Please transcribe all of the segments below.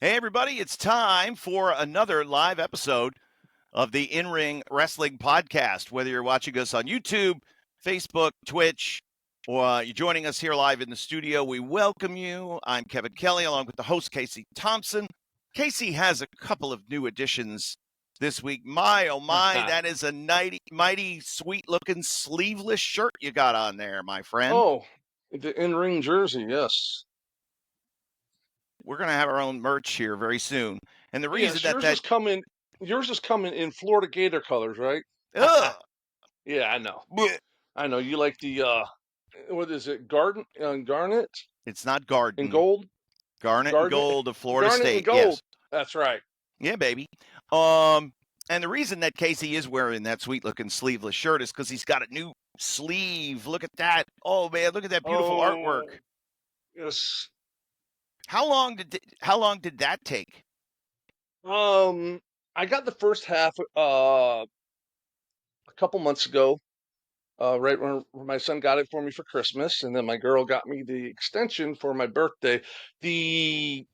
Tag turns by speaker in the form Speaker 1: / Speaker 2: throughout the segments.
Speaker 1: Hey, everybody, it's time for another live episode of the In Ring Wrestling Podcast. Whether you're watching us on YouTube, Facebook, Twitch, or you're joining us here live in the studio, we welcome you. I'm Kevin Kelly, along with the host, Casey Thompson. Casey has a couple of new additions this week. My, oh my, that is a mighty sweet-looking sleeveless shirt you got on there, my friend.
Speaker 2: Oh, the in-ring jersey, yes.
Speaker 1: We're going to have our own merch here very soon. And the reason
Speaker 2: Yes,
Speaker 1: that
Speaker 2: yours is coming in Florida Gator colors, right?
Speaker 1: ugh,
Speaker 2: Yeah, I know.
Speaker 1: bleh.
Speaker 2: I know. You like the what is it? Garnet
Speaker 1: It's not
Speaker 2: and
Speaker 1: garden.
Speaker 2: gold?
Speaker 1: Garnet and
Speaker 2: Garnet
Speaker 1: gold of Florida
Speaker 2: Garnet and
Speaker 1: State.
Speaker 2: gold.
Speaker 1: Yes.
Speaker 2: That's right.
Speaker 1: Yeah, baby. And the reason that Casey is wearing that sweet looking sleeveless shirt is because he's got a new sleeve. Look at that. Oh man, look at that beautiful
Speaker 2: Oh,
Speaker 1: artwork.
Speaker 2: yes.
Speaker 1: How long did that take?
Speaker 2: Um, I got the first half a couple months ago, right when my son got it for me for Christmas, and then my girl got me the extension for my birthday. The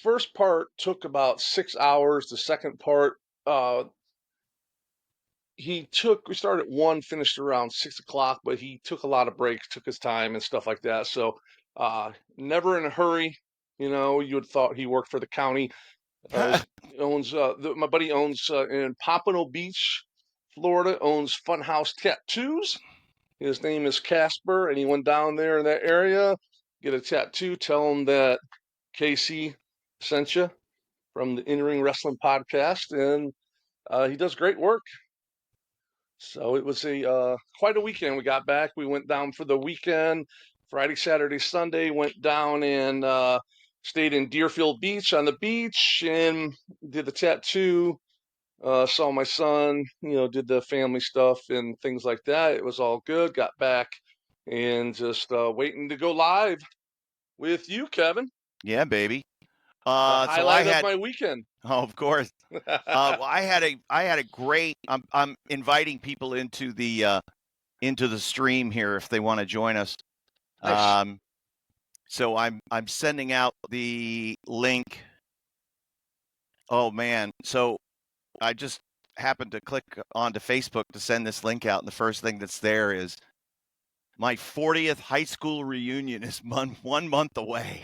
Speaker 2: first part took about 6 hours. The second part, uh, we started at 1, finished around 6 o'clock, but he took a lot of breaks, took his time and stuff like that. So, never in a hurry. You know, you would thought he worked for the county. My buddy owns in Pompano Beach, Florida, owns Funhouse Tattoos. His name is Casper. Anyone down there in that area, get a tattoo, tell him that Casey sent you from the In Ring Wrestling Podcast, and he does great work. So it was a quite a weekend. We got back. We went down for the weekend, Friday, Saturday, Sunday. Went down and stayed in Deerfield Beach on the beach and did the tattoo. Saw my son, did the family stuff and things like that. It was all good. Got back and just waiting to go live with you, Kevin.
Speaker 1: Yeah, baby.
Speaker 2: The
Speaker 1: So I
Speaker 2: highlight of
Speaker 1: had,
Speaker 2: my weekend.
Speaker 1: oh, of course. Well, I had a great. I'm inviting people into the stream here if they want to join us.
Speaker 2: Nice.
Speaker 1: So I'm sending out the link. Oh man. So I just happened to click onto Facebook to send this link out, and the first thing that's there is my 40th high school reunion is 1 month away.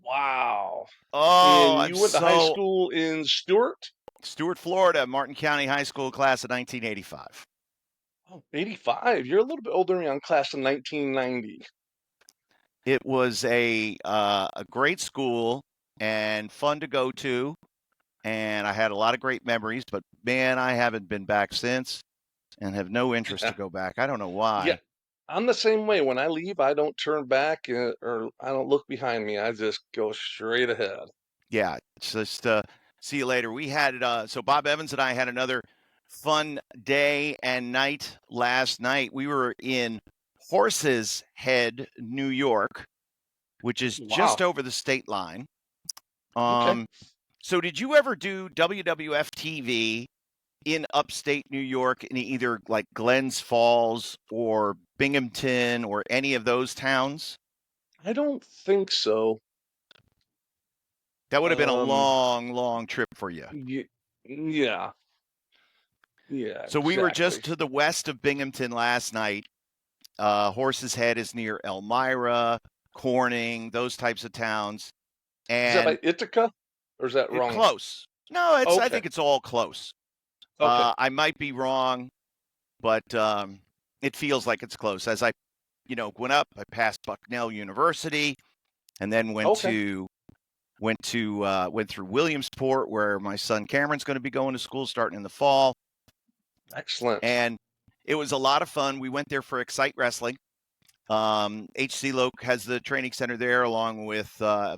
Speaker 2: Wow.
Speaker 1: Oh,
Speaker 2: And
Speaker 1: I'm
Speaker 2: you went to high
Speaker 1: so
Speaker 2: school in Stewart?
Speaker 1: Stuart, Florida, Martin County High School class of 1985.
Speaker 2: Oh, 85. You're a little bit older than me. I'm class of 1990.
Speaker 1: It was a great school and fun to go to, and I had a lot of great memories. But man, I haven't been back since, and have no interest to go back. I don't know
Speaker 2: Yeah,
Speaker 1: why.
Speaker 2: I'm the same way. When I leave, I don't turn back or I don't look behind me. I just go straight ahead.
Speaker 1: Yeah, it's just see you later. We had so Bob Evans and I had another fun day and night last night. We were in Horse's Head, New York, which is just
Speaker 2: Wow.
Speaker 1: over the state line.
Speaker 2: Okay.
Speaker 1: So did you ever do WWF TV in upstate New York in either like Glens Falls or Binghamton or any of those towns?
Speaker 2: I don't think so.
Speaker 1: That would have been a
Speaker 2: Um,
Speaker 1: long trip for you.
Speaker 2: y yeah, yeah,
Speaker 1: So we were
Speaker 2: exactly.
Speaker 1: just to the west of Binghamton last night. Horse's Head is near Elmira, Corning, those types of towns,
Speaker 2: Is that by
Speaker 1: and
Speaker 2: Ithaca or is that
Speaker 1: it
Speaker 2: wrong?
Speaker 1: close. No, I
Speaker 2: Okay.
Speaker 1: think it's all close.
Speaker 2: Okay.
Speaker 1: I might be wrong, but it feels like it's close. As I, went up, I passed Bucknell University, and then
Speaker 2: Okay.
Speaker 1: went through Williamsport, where my son Cameron's going to be going to school starting in the fall,
Speaker 2: Excellent.
Speaker 1: and it was a lot of fun. We went there for Excite Wrestling. HC Loke has the training center there, along with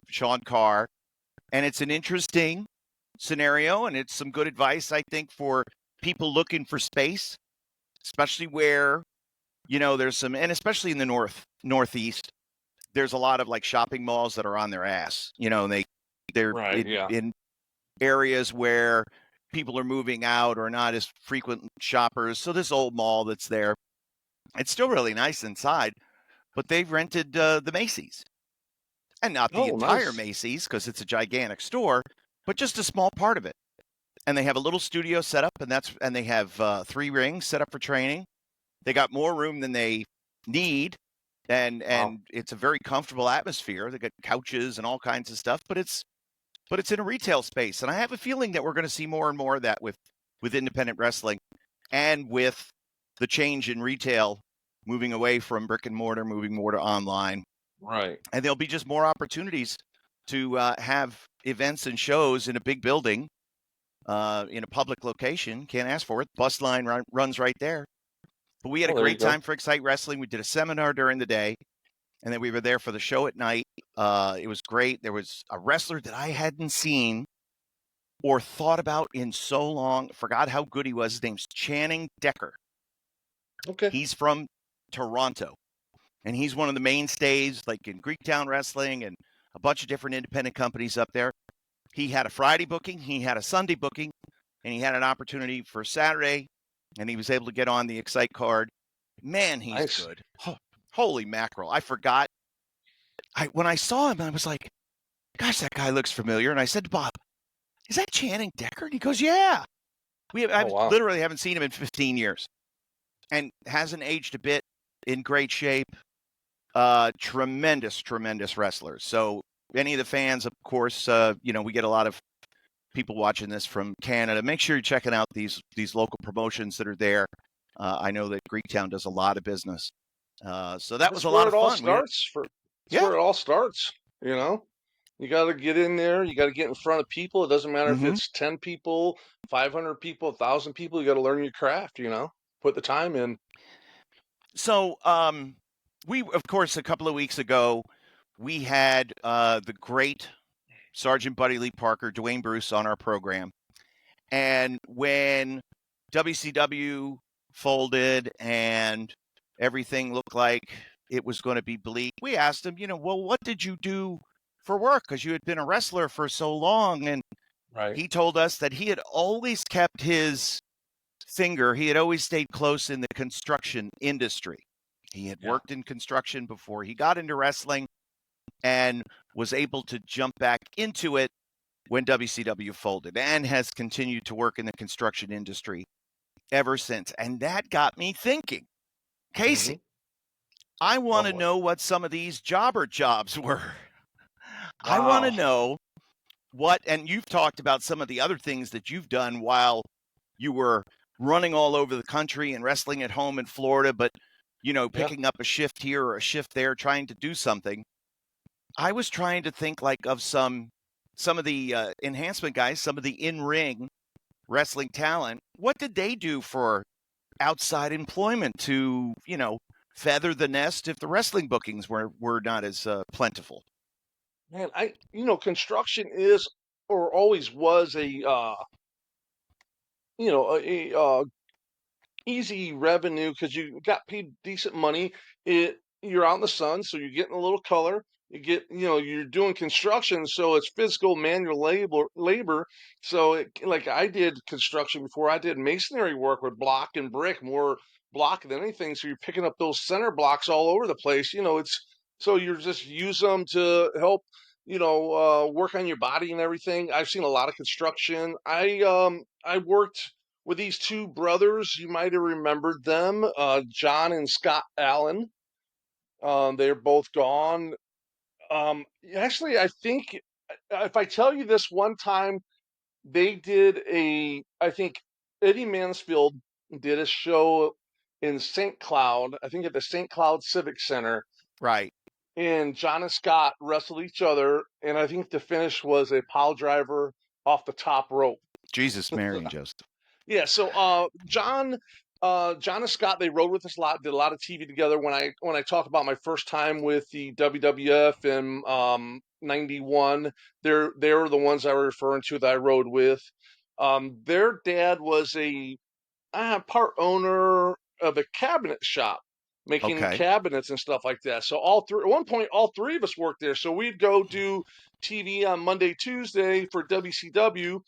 Speaker 1: Sean Carr, and it's an interesting scenario, and it's some good advice, I think, for people looking for space, especially where there's some, and especially in the northeast, there's a lot of like shopping malls that are on their ass, and they're
Speaker 2: Right. Yeah.
Speaker 1: in areas where people are moving out or not as frequent shoppers. So this old mall that's there, it's still really nice inside, but they've rented the Macy's. and not the
Speaker 2: Oh,
Speaker 1: entire
Speaker 2: nice.
Speaker 1: Macy's because it's a gigantic store, but just a small part of it. And they have a little studio set up, and they have 3 rings set up for training. They got more room than they need,
Speaker 2: Wow.
Speaker 1: and it's a very comfortable atmosphere. They got couches and all kinds of stuff, but it's in a retail space, and I have a feeling that we're going to see more and more of that with independent wrestling, and with the change in retail, moving away from brick and mortar, moving more to online,
Speaker 2: Right.
Speaker 1: and there'll be just more opportunities to have events and shows in a big building, in a public location. Can't ask for it. Bus line runs right there. But we had a
Speaker 2: Well, there you
Speaker 1: great
Speaker 2: go.
Speaker 1: time for Excite Wrestling. We did a seminar during the day, and then we were there for the show at night. It was great. There was a wrestler that I hadn't seen or thought about in so long. Forgot how good he was. His name's Channing Decker.
Speaker 2: Okay.
Speaker 1: He's from Toronto, and he's one of the mainstays, like in Greektown Wrestling and a bunch of different independent companies up there. He had a Friday booking, he had a Sunday booking, and he had an opportunity for Saturday, and he was able to get on the Excite card. Man, he's
Speaker 2: Nice.
Speaker 1: good. Holy mackerel. I forgot. When I saw him, I was like, gosh, that guy looks familiar. And I said to Bob, is that Channing Decker? And he goes, yeah.
Speaker 2: Oh,
Speaker 1: I
Speaker 2: wow.
Speaker 1: literally haven't seen him in 15 years and hasn't aged a bit, in great shape. Tremendous, tremendous wrestlers. So any of the fans, of course, we get a lot of people watching this from Canada. Make sure you're checking out these local promotions that are there. I know that Greektown does a lot of business. So that was
Speaker 2: That's
Speaker 1: a lot
Speaker 2: where
Speaker 1: of
Speaker 2: it all
Speaker 1: fun.
Speaker 2: starts. That's
Speaker 1: Yeah.
Speaker 2: where it all starts. You know, you got to get in there. You got to get in front of people. It doesn't matter if
Speaker 1: Mm-hmm.
Speaker 2: it's 10 people, 500 people, 1,000 people. You got to learn your craft. Put the time in.
Speaker 1: So, we, of course, a couple of weeks ago, we had the great Sergeant Buddy Lee Parker, Dwayne Bruce, on our program. And when WCW folded and everything looked like it was going to be bleak, we asked him, well, what did you do for work? Because you had been a wrestler for so long. And
Speaker 2: Right.
Speaker 1: he told us that he had always kept his finger, he had always stayed close in the construction industry. He had
Speaker 2: Yeah.
Speaker 1: worked in construction before he got into wrestling and was able to jump back into it when WCW folded, and has continued to work in the construction industry ever since. And that got me thinking,
Speaker 2: Hmm.
Speaker 1: Casey, I want
Speaker 2: Oh
Speaker 1: to
Speaker 2: boy.
Speaker 1: know what some of these jobber jobs were. I want to
Speaker 2: Wow.
Speaker 1: know and you've talked about some of the other things that you've done while you were running all over the country and wrestling at home in Florida, but,
Speaker 2: Yeah.
Speaker 1: picking up a shift here or a shift there, trying to do something. I was trying to think like of some of the enhancement guys, some of the in-ring wrestling talent. What did they do for outside employment to, feather the nest if the wrestling bookings were not as plentiful?
Speaker 2: Man, construction is or always was a easy revenue because you got paid decent money. You're out in the sun, so you're getting a little color. You're doing construction, so it's physical manual labor. So like I did construction before. I did masonry work with block and brick, more block than anything. So you're picking up those center blocks all over the place. It's so you're just use them to help. Work on your body and everything. I've seen a lot of construction. I worked with these two brothers. You might have remembered them, John and Scott Allen. They're both gone. Actually, I think if I tell you this one time, I think Eddie Mansfield did a show in St. Cloud, I think at the St. Cloud Civic Center,
Speaker 1: Right.
Speaker 2: and John and Scott wrestled each other, and I think the finish was a pile driver off the top rope.
Speaker 1: Jesus, Mary, and Joseph.
Speaker 2: Yeah, so John and Scott, they rode with us a lot, did a lot of TV together. When I talk about my first time with the WWF in '91, they're the ones I was referring to that I rode with. Their dad was a part owner of a cabinet shop, making
Speaker 1: Okay.
Speaker 2: cabinets and stuff like that. So at one point, all three of us worked there. So we'd go do TV on Monday, Tuesday for WCW,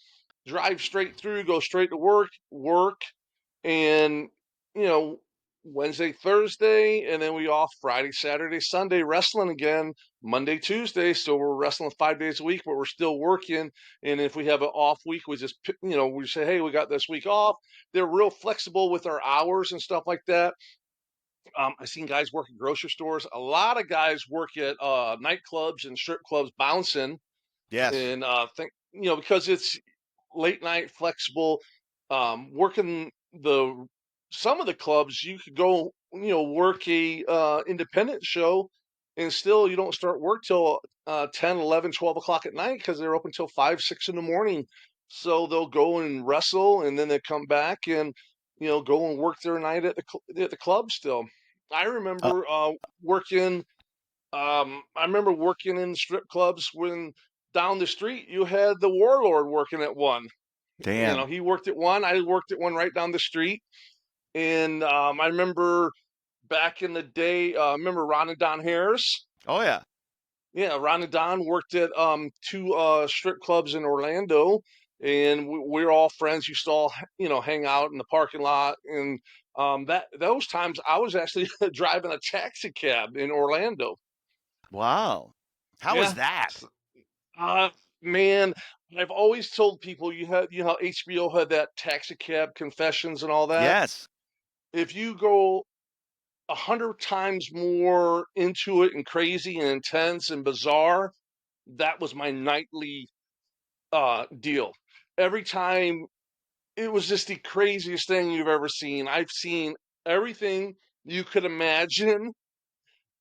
Speaker 2: drive straight through, go straight to work, and you know, Wednesday, Thursday, and then we off Friday, Saturday, Sunday, wrestling again, Monday, Tuesday. So we're wrestling 5 days a week, but we're still working. And if we have an off week, we just, we say, hey, we got this week off. They're real flexible with our hours and stuff like that. I've seen guys work at grocery stores. A lot of guys work at nightclubs and strip clubs bouncing.
Speaker 1: Yes.
Speaker 2: And because it's late night flexible, working the some of the clubs you could go work a independent show and still you don't start work till 10 11 12 o'clock at night because they're open till 5 6 in the morning, so they'll go and wrestle and then they come back and go and work their night at the club still. I
Speaker 1: Uh,
Speaker 2: remember working I remember working in strip clubs when down the street you had the Warlord working at one.
Speaker 1: damn.
Speaker 2: He worked at one. I worked at one right down the street. And I remember back in the day, remember Ron and Don Harris?
Speaker 1: Oh yeah.
Speaker 2: Yeah, Ron and Don worked at two strip clubs in Orlando, and we were all friends. Used to all hang out in the parking lot, and that those times I was actually driving a taxi cab in Orlando.
Speaker 1: Wow. How was
Speaker 2: Yeah,
Speaker 1: that?
Speaker 2: Uh, man, I've always told people how HBO had that taxi cab confessions and all that.
Speaker 1: Yes.
Speaker 2: If you go 100 times more into it and crazy and intense and bizarre, that was my nightly deal. Every time it was just the craziest thing you've ever seen. I've seen everything you could imagine,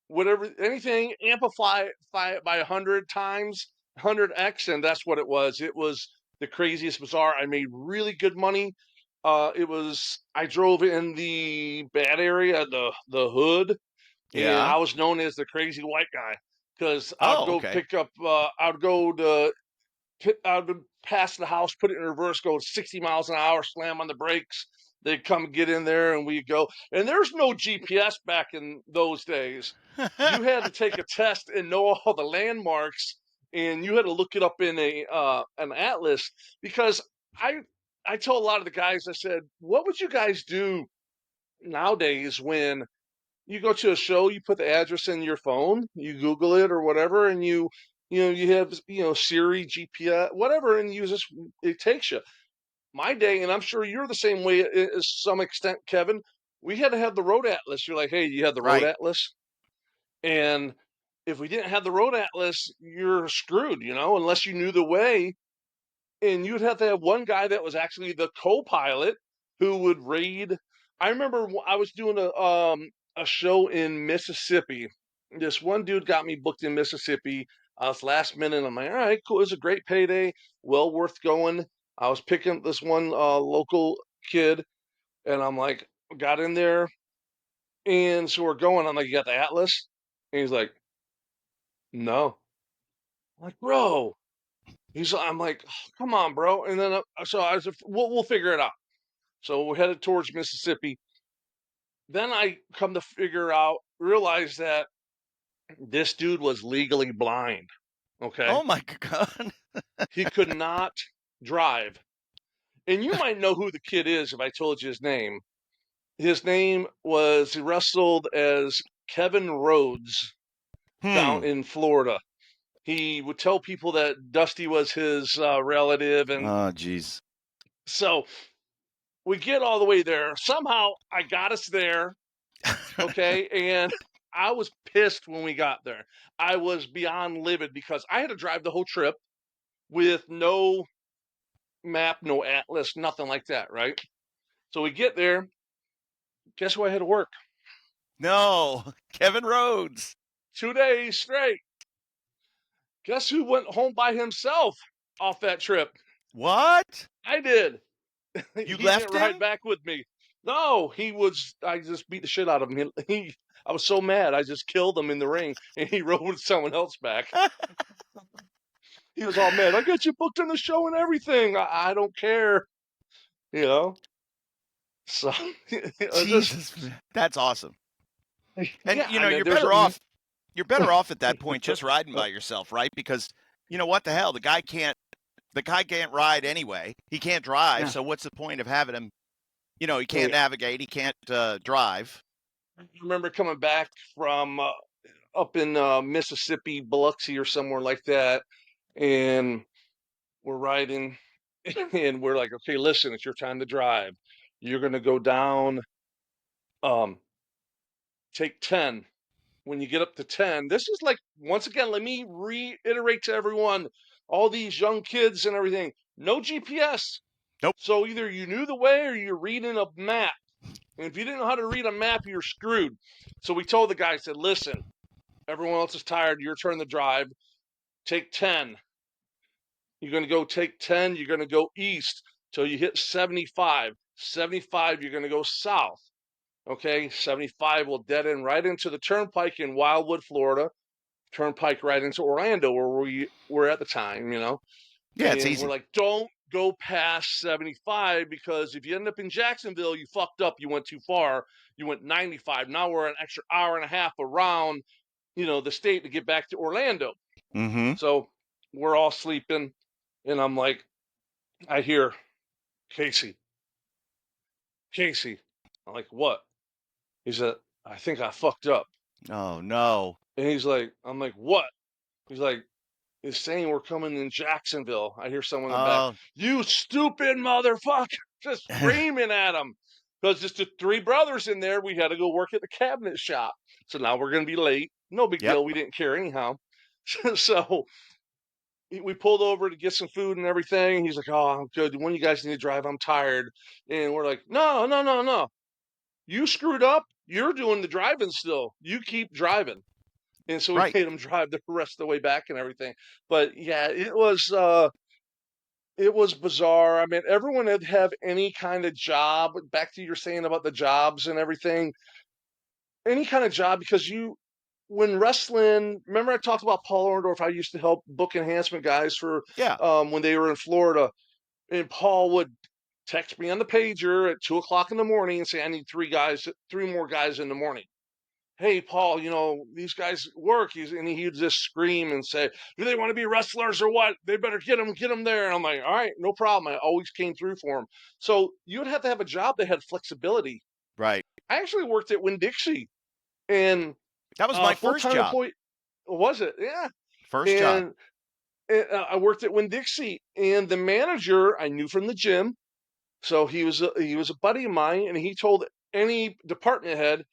Speaker 2: whatever, anything, amplify it by 100 times, 100x, and that's what it was. It was the craziest bizarre. I made really good money. I drove in the bad area, the hood, and
Speaker 1: Yeah.
Speaker 2: I was known as the crazy white guy because I'd
Speaker 1: Oh,
Speaker 2: go
Speaker 1: okay.
Speaker 2: pick up, I'd go to I would pass the house, put it in reverse, go 60 miles an hour, slam on the brakes. They'd come get in there and we'd go. And there's no GPS back in those days. You had to take a test and know all the landmarks, and you had to look it up in a an atlas because I I told a lot of the guys, I said, what would you guys do nowadays when you go to a show, you put the address in your phone, you Google it or whatever, and you have Siri, GPS, whatever, and you just it takes you. My day, and I'm sure you're the same way as some extent, Kevin. We had to have the road atlas. You're like, hey, you have the road
Speaker 1: Right.
Speaker 2: atlas, and if we didn't have the road atlas, you're screwed, unless you knew the way. And you'd have to have one guy that was actually the co-pilot who would read. I remember I was doing a show in Mississippi. This one dude got me booked in Mississippi. I was last minute. I'm like, all right, cool. It was a great payday, well worth going. I was picking up this one local kid, and I'm like, got in there, and so we're going. I'm like, you got the atlas? And he's like, no. I'm like, bro. I'm like, oh, come on, bro. And then so I was, we'll figure it out. So we're headed towards Mississippi. Then I come to realize that this dude was legally blind. Okay.
Speaker 1: Oh my god.
Speaker 2: He could not drive. And you might know who the kid is if I told you his name. He wrestled as Kevin Rhodes down
Speaker 1: Hmm.
Speaker 2: in Florida. He would tell people that Dusty was his relative. And
Speaker 1: Oh jeez.
Speaker 2: so we get all the way there. Somehow I got us there. Okay. And I was pissed when we got there. I was beyond livid because I had to drive the whole trip with no map, no atlas, nothing like that. Right. So we get there. Guess who I had to work?
Speaker 1: No. Kevin Rhodes.
Speaker 2: 2 days straight. Guess who went home by himself off that trip?
Speaker 1: What?
Speaker 2: I did.
Speaker 1: You
Speaker 2: He didn't
Speaker 1: left
Speaker 2: ride
Speaker 1: him?
Speaker 2: back with me. No, I just beat the shit out of him. I was so mad. I just killed him in the ring, and he rode with someone else back. He was all mad. I got you booked on the show and everything. I don't care, you know. So just
Speaker 1: Jesus, man. That's awesome. And
Speaker 2: yeah, I mean, there's
Speaker 1: you're better off at that point just riding by yourself, right? Because you know what the hell, the guy can't ride anyway. He can't drive,
Speaker 2: yeah,
Speaker 1: so what's the point of having him? He
Speaker 2: yeah,
Speaker 1: can't navigate, he can't drive.
Speaker 2: I remember coming back from up in Mississippi, Biloxi or somewhere like that, and we're riding, and we're like, okay, listen, it's your time to drive. You're gonna go down, um, take 10. When you get up to 10, this is like, once again, let me reiterate to everyone, all these young kids and everything, no GPS.
Speaker 1: Nope.
Speaker 2: So either you knew the way or you're reading a map. And if you didn't know how to read a map, you're screwed. So we told the guy, I said, listen, everyone else is tired. Your turn to drive. Take 10. You're going to go take 10. You're going to go east till you hit 75. 75, you're going to go south. Okay. 75 will dead end right into the turnpike in Wildwood, Florida. Turnpike right into Orlando, where we were at the time,
Speaker 1: Yeah, it's
Speaker 2: And we're
Speaker 1: easy.
Speaker 2: like, don't go past 75 because if you end up in Jacksonville, you fucked up. You went too far. You went 95. Now we're an extra hour and a half around, the state to get back to Orlando.
Speaker 1: Mm-hmm.
Speaker 2: So we're all sleeping. And I'm like, I hear Casey, Casey. I'm like, what? He said, I think I fucked up.
Speaker 1: Oh no.
Speaker 2: And I'm like, what? He's like, is saying we're coming in Jacksonville. I hear someone in the back,
Speaker 1: Oh.
Speaker 2: you stupid motherfucker, just screaming at him. Because just the three brothers in there, we had to go work at the cabinet shop. So now we're going to be late. No big
Speaker 1: Yep.
Speaker 2: deal. We didn't care anyhow. So we pulled over to get some food and everything. He's like, oh, I'm good. When you guys need to drive, I'm tired. And we're like, no, no, no, no. You screwed up. You're doing the driving still. You keep driving. And so we
Speaker 1: Right.
Speaker 2: made him drive the rest of the way back and everything. But yeah, it was bizarre. I mean, everyone would have any kind of job. Back to your saying about the jobs and everything, any kind of job because when wrestling. Remember, I talked about Paul Orndorff. I used to help book enhancement guys for
Speaker 1: Yeah.
Speaker 2: when they were in Florida, and Paul would text me on the pager at 2 o'clock in the morning and say, "I need three more guys in the morning." Hey, Paul, these guys work. And he'd just scream and say, do they want to be wrestlers or what? They better get them there. And I'm like, all right, no problem. I always came through for them. So you would have to have a job that had flexibility.
Speaker 1: Right.
Speaker 2: I actually worked at Winn-Dixie and
Speaker 1: That was my first
Speaker 2: full-time
Speaker 1: job.
Speaker 2: employee. Was it? Yeah.
Speaker 1: First job.
Speaker 2: And I worked at Winn-Dixie and the manager I knew from the gym. So he was a buddy of mine and he told any department head,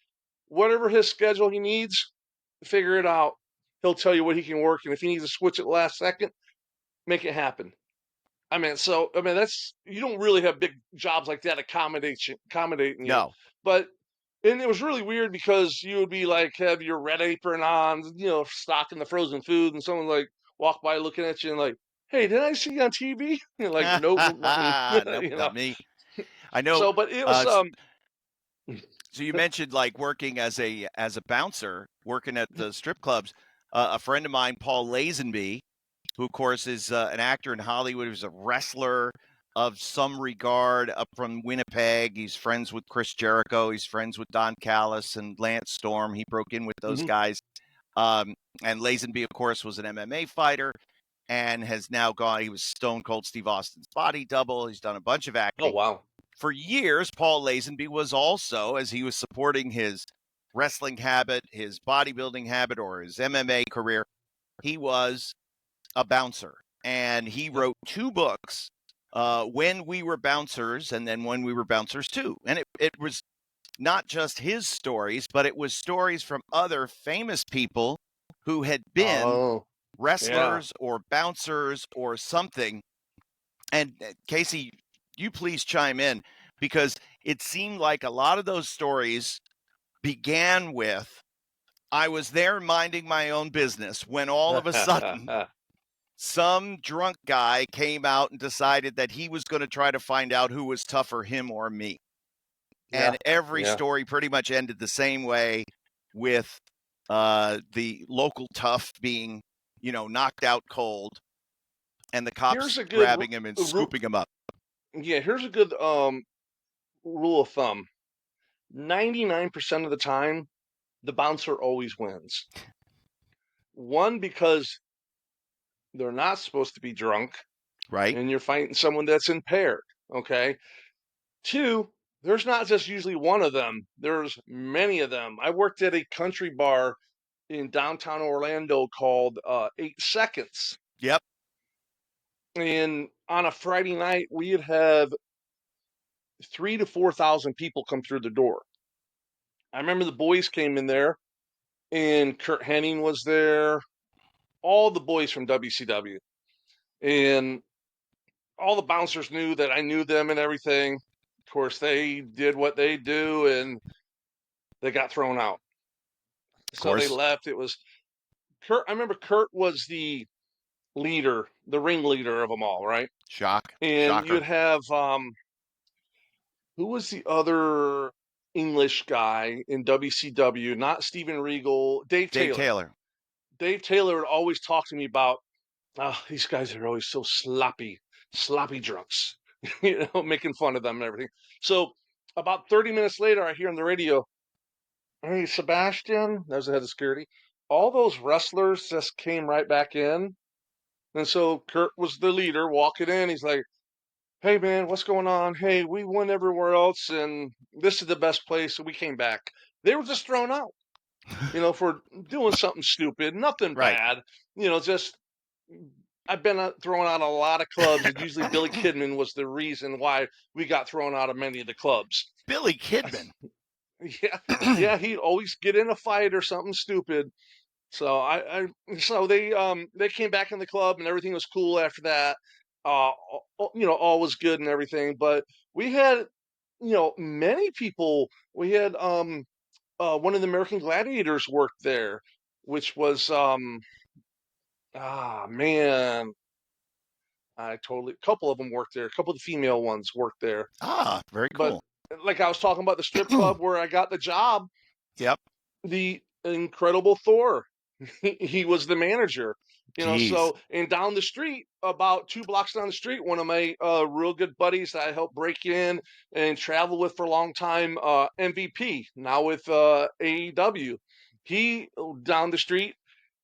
Speaker 2: whatever his schedule he needs, figure it out. He'll tell you what he can work, and if he needs to switch it last second, make it happen. That's you don't really have big jobs like that accommodating you,
Speaker 1: No.
Speaker 2: but and it was really weird because you would be like have your red apron on, stocking the frozen food, and someone like walk by looking at you and like, hey, did I see you on TV? You're like, nope, not me.
Speaker 1: Nope, not me. I know.
Speaker 2: So, but it was
Speaker 1: So you mentioned like working as a bouncer, working at the strip clubs. A friend of mine, Paul Lazenby, who of course is an actor in Hollywood, who's a wrestler of some regard, up from Winnipeg. He's friends with Chris Jericho. He's friends with Don Callis and Lance Storm. He broke in with those
Speaker 2: mhm.
Speaker 1: guys. And Lazenby, of course, was an MMA fighter and has now gone. He was Stone Cold Steve Austin's body double. He's done a bunch of
Speaker 2: Oh
Speaker 1: acting.
Speaker 2: wow.
Speaker 1: For years, Paul Lazenby was also, as he was supporting his wrestling habit, his bodybuilding habit, or his MMA career, he was a bouncer. And he
Speaker 2: Yep.
Speaker 1: wrote two books, When We Were Bouncers and then When We Were Bouncers Too. And it was not just his stories, but it was stories from other famous people who had been
Speaker 2: Oh yeah.
Speaker 1: wrestlers or bouncers or something. And Casey, you please chime in because it seemed like a lot of those stories began with I was there minding my own business when all of a sudden some drunk guy came out and decided that he was going to try to find out who was tougher, him or me.
Speaker 2: Yeah,
Speaker 1: And every
Speaker 2: yeah.
Speaker 1: story pretty much ended the same way with the local tough being, knocked out cold and the
Speaker 2: Here's
Speaker 1: cops
Speaker 2: a good
Speaker 1: grabbing him and scooping him up.
Speaker 2: yeah, here's a good rule of thumb. 99% of the time, the bouncer always wins. One, because they're not supposed to be drunk
Speaker 1: Right?
Speaker 2: and you're fighting someone that's impaired. Okay. Two, there's not just usually one of them. There's many of them. I worked at a country bar in downtown Orlando called 8 Seconds.
Speaker 1: Yep.
Speaker 2: And on a Friday night, we'd have 3 to 4 thousand people come through the door. I remember the boys came in there, and Kurt Hennig was there, all the boys from WCW, and all the bouncers knew that I knew them and everything. Of course, they did what they do, and they got thrown out.
Speaker 1: Of
Speaker 2: So they
Speaker 1: course.
Speaker 2: left. It was Kurt. I remember Kurt was the leader, the ringleader of them all, right? And
Speaker 1: Shocker.
Speaker 2: you'd have who was the other English guy in WCW? Not Steven Regal, Dave
Speaker 1: Dave
Speaker 2: Taylor.
Speaker 1: Taylor.
Speaker 2: Dave Taylor would always talk to me about, oh, these guys are always so sloppy drunks, making fun of them and everything. So about 30 minutes later, I hear on the radio, hey, Sebastian, that was the head of security, all those wrestlers just came right back in. And so Kurt was the leader walking in. He's like, hey, man, what's going on? Hey, we went everywhere else, and this is the best place. So we came back. They were just thrown out, for doing something stupid, nothing
Speaker 1: Right.
Speaker 2: bad, just I've been thrown out of a lot of clubs, and usually Billy Kidman was the reason why we got thrown out of many of the clubs.
Speaker 1: Billy Kidman.
Speaker 2: Yeah, yeah, he'd always get in a fight or something stupid. So so they came back in the club and everything was cool after that. All was good and everything. But we had, many people. We had one of the American Gladiators worked there, which was man, a couple of them worked there. A couple of the female ones worked there.
Speaker 1: Very
Speaker 2: But
Speaker 1: cool.
Speaker 2: like I was talking about the strip club where I got the job,
Speaker 1: Yep.
Speaker 2: the Incredible Thor. He was the manager,
Speaker 1: Jeez.
Speaker 2: so, and down the street, about 2 blocks down the street, one of my real good buddies that I helped break in and travel with for a long time, MVP, now with AEW. He down the street,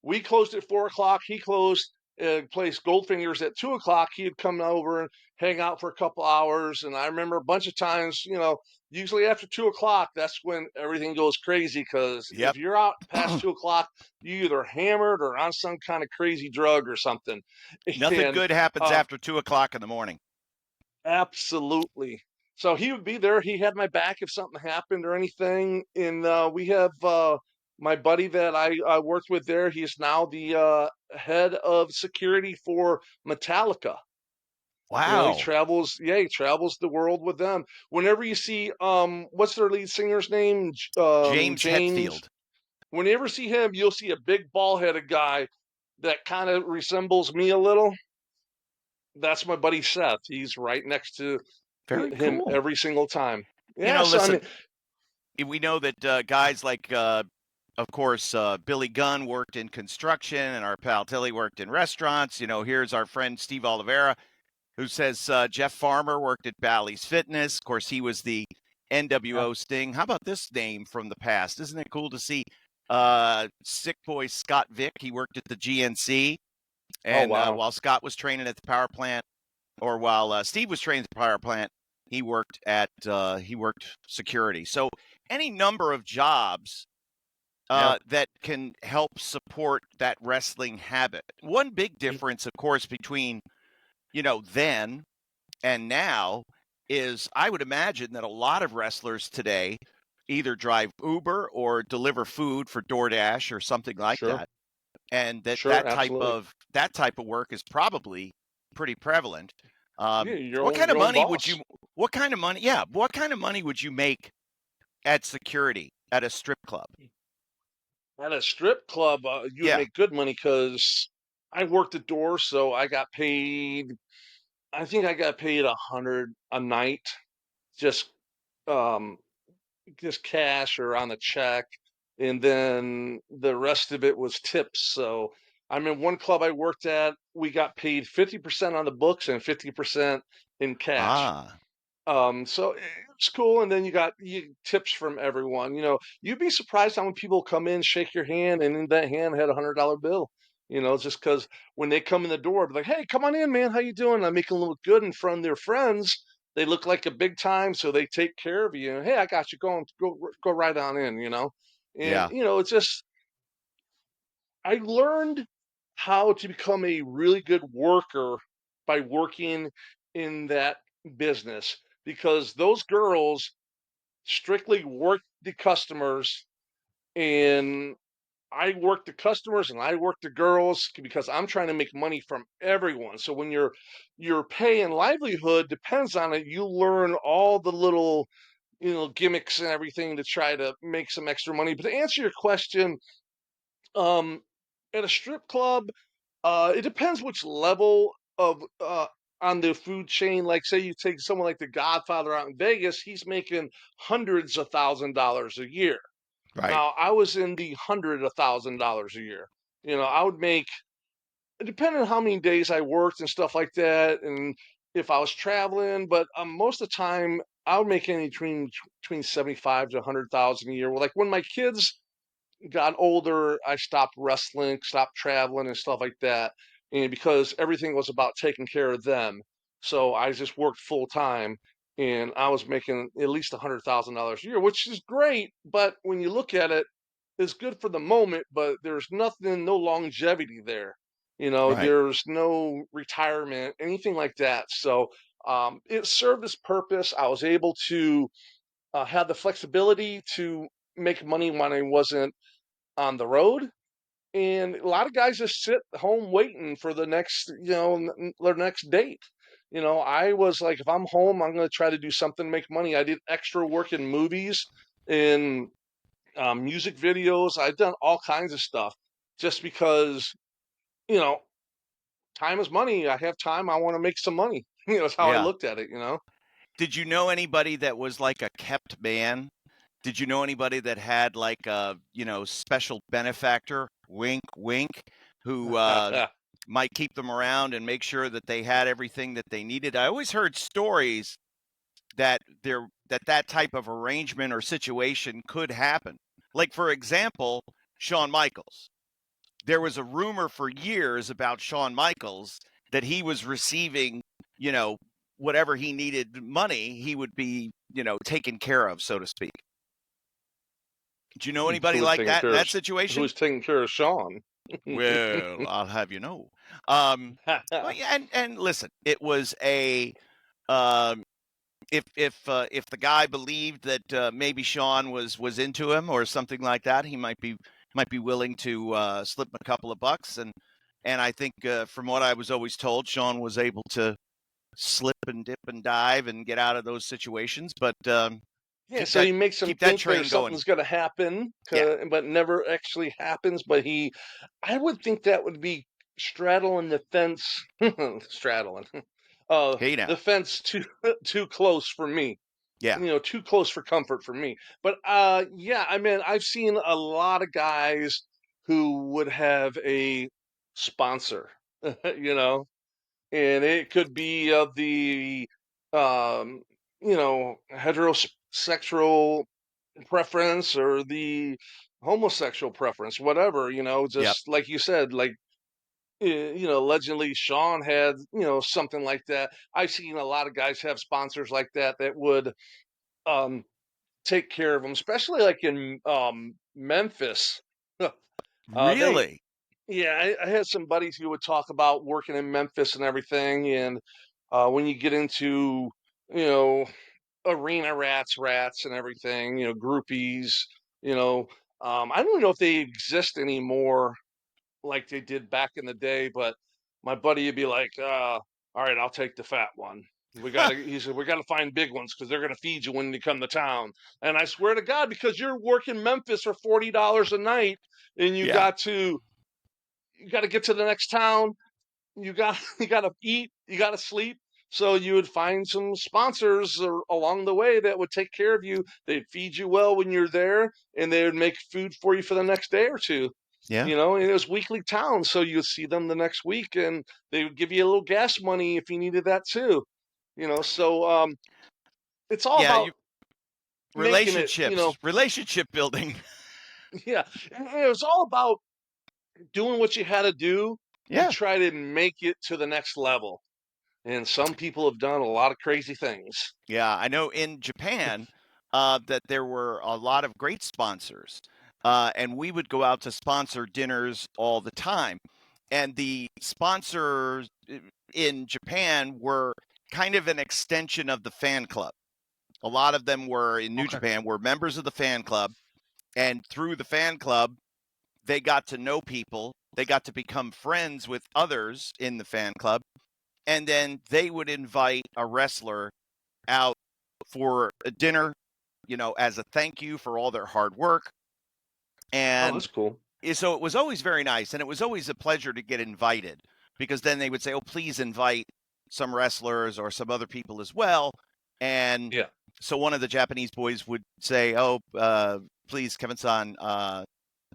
Speaker 2: we closed at 4 o'clock. He closed place Goldfingers at 2 o'clock. He'd come over and hang out for a couple hours. And I remember a bunch of times, usually after 2 o'clock, that's when everything goes crazy. Because if
Speaker 1: Yep.
Speaker 2: you're out past 2 o'clock, you either hammered or on some kind of crazy drug or something.
Speaker 1: Nothing
Speaker 2: And
Speaker 1: good happens
Speaker 2: uh,
Speaker 1: after 2 o'clock in the morning.
Speaker 2: absolutely. So he would be there. He had my back if something happened or anything. And we have my buddy that I worked with there. He's now the head of security for Metallica. He
Speaker 1: Wow.
Speaker 2: travels. Yeah, he travels the world with them. Whenever you see, what's their lead singer's name?
Speaker 1: James
Speaker 2: James.
Speaker 1: Hetfield.
Speaker 2: Whenever you ever see him, you'll see a big ball-headed guy that kind of resembles me a little. That's my buddy Seth. He's right next to
Speaker 1: Very
Speaker 2: him
Speaker 1: cool.
Speaker 2: every single time. Yeah, so I
Speaker 1: Listen,
Speaker 2: mean,
Speaker 1: we know that guys like, of course, Billy Gunn worked in construction and our pal Tilly worked in restaurants. Here's our friend Steve Oliveira who says Jeff Farmer worked at Bally's Fitness. Of course, he was the
Speaker 2: yeah.
Speaker 1: NWO Sting. How about this name from the past? Isn't it cool to see Sick Boy Scott Vick? He worked at the GNC.
Speaker 2: Oh
Speaker 1: And
Speaker 2: wow.
Speaker 1: while Scott was training at the power plant, or while Steve was training at the power plant, he worked security. So any number of jobs
Speaker 2: Yeah.
Speaker 1: that can help support that wrestling habit. One big difference, of course, between then and now is I would imagine that a lot of wrestlers today either drive Uber or deliver food for DoorDash or something like
Speaker 2: Sure.
Speaker 1: that, and that
Speaker 2: Sure.
Speaker 1: that type
Speaker 2: Absolutely.
Speaker 1: of that type of work is probably pretty prevalent.
Speaker 2: Yeah.
Speaker 1: What kind of
Speaker 2: Your own
Speaker 1: money would
Speaker 2: boss.
Speaker 1: you? What kind of money? Yeah, what kind of money would you make at security at a strip club?
Speaker 2: At a strip club, you would
Speaker 1: Yeah.
Speaker 2: make good money because I worked the door, so I got paid. I think I got paid 100 a night, just um, just cash or on a check, and then the rest of it was tips. So I'm in one club I worked at. We got paid 50% on the books and 50% in cash.
Speaker 1: Ah.
Speaker 2: So it's cool, and then you tips from everyone. You'd be surprised how many people come in, shake your hand, and in that hand had $100 bill. Just because when they come in the door, they're like, "Hey, come on in, man. How you doing?" I make them look good in front of their friends. they look like a big time, so they take care of you. And, hey, I got you. Go right on in. And
Speaker 1: Yeah.
Speaker 2: it's just I learned how to become a really good worker by working in that business because those girls strictly work the customers and I work the customers and I work the girls because I'm trying to make money from everyone. So when your pay and livelihood depends on it, you learn all the little, gimmicks and everything to try to make some extra money. But to answer your question, um, at a strip club, it depends which level of on the food chain. Like, say you take someone like the Godfather out in Vegas, he's making hundreds of $1,000s a year.
Speaker 1: Right.
Speaker 2: Now, I was in the hundred of $1,000s a year. I would make, depending on how many days I worked and stuff like that, and if I was traveling. But most of the time, I would make any between 75 to 100,000 a year. Well, like when my kids got older, I stopped wrestling, stopped traveling, and stuff like that. And because everything was about taking care of them, so I just worked full time, and I was making at least $100,000 a year, which is great. But when you look at it, it's good for the moment, but there's nothing, no longevity there.
Speaker 1: Right.
Speaker 2: There's no retirement, anything like that. So it served its purpose. I was able to have the flexibility to make money when I wasn't on the road. And a lot of guys just sit home waiting for the next, their next date. I was like, if I'm home, I'm going to try to do something to make money. I did extra work in movies and music videos. I've done all kinds of stuff just because, you know, time is money. I have time. I want to make some money. That's how I
Speaker 1: Yeah.
Speaker 2: looked at it.
Speaker 1: Did you know anybody that was like a kept man? Did you know anybody that had like a, special benefactor, wink, wink, who might keep them around and make sure that they had everything that they needed? I always heard stories that type of arrangement or situation could happen. Like for example, Shawn Michaels. There was a rumor for years about Shawn Michaels that he was receiving, you know, whatever he needed money, he would be, taken care of, so to speak. Do you know
Speaker 2: who
Speaker 1: anybody
Speaker 2: was
Speaker 1: like
Speaker 2: taking
Speaker 1: that in
Speaker 2: care of
Speaker 1: that
Speaker 2: who
Speaker 1: situation?
Speaker 2: was taking care of Sean?
Speaker 1: Well, I'll have you know. Um, well, yeah, and listen, it was a um, if the guy believed that maybe Sean was into him or something like that, he might be willing to slip him a couple of bucks. And I think from what I was always told, Sean was able to slip and dip and dive and get out of those situations. But
Speaker 2: Yeah,
Speaker 1: keep
Speaker 2: so
Speaker 1: that
Speaker 2: he makes him
Speaker 1: keep that
Speaker 2: think
Speaker 1: train
Speaker 2: there's
Speaker 1: going.
Speaker 2: something's going to happen,
Speaker 1: Yeah.
Speaker 2: but never actually happens. But I would think that would be straddling the fence, straddling,
Speaker 1: Hey
Speaker 2: the
Speaker 1: now.
Speaker 2: fence too too close for me.
Speaker 1: Yeah.
Speaker 2: Too close for comfort for me. But yeah, I mean, I've seen a lot of guys who would have a sponsor, you know, and it could be of the um, heterosexual preference or the homosexual preference, whatever,
Speaker 1: Yep.
Speaker 2: just like you said, like allegedly Sean had, something like that. I've seen a lot of guys have sponsors like that would um take care of them, especially like in Memphis. They
Speaker 1: Really?
Speaker 2: Yeah, I had some buddies who would talk about working in Memphis and everything, and when you get into you know arena rats and everything, groupies, you know, I don't know if they exist anymore like they did back in the day, but my buddy would be like, all right, I'll take the fat one. He said, we gotta find big ones because they're gonna feed you when you come to town. And I swear to God, because you're working Memphis for $40 a night and
Speaker 1: Yeah.
Speaker 2: you got to get to the next town, you got to eat, you got to sleep. So you would find some sponsors along the way that would take care of you. They'd feed you well when you're there, and they would make food for you for the next day or two.
Speaker 1: Yeah.
Speaker 2: And it was weekly towns, so you would see them the next week, and they would give you a little gas money if you needed that too. So it's all
Speaker 1: Yeah.
Speaker 2: about
Speaker 1: You
Speaker 2: making it.
Speaker 1: relationship building.
Speaker 2: Yeah, and it was all about doing what you had to do to
Speaker 1: Yeah.
Speaker 2: try to make it to the next level. And some people have done a lot of crazy things.
Speaker 1: Yeah, I know in Japan that there were a lot of great sponsors, and we would go out to sponsor dinners all the time. And the sponsors in Japan were kind of an extension of the fan club. A lot of them were in New
Speaker 2: Okay.
Speaker 1: Japan, were members of the fan club, and through the fan club, they got to know people. They got to become friends with others in the fan club, and then they would invite a wrestler out for a dinner, as a thank you for all their hard work.
Speaker 2: Oh,
Speaker 1: And
Speaker 2: that's cool.
Speaker 1: so it was always very nice. And it was always a pleasure to get invited because then they would say, oh, please invite some wrestlers or some other people as well. And
Speaker 2: Yeah.
Speaker 1: so one of the Japanese boys would say, oh, please, Kevin-san,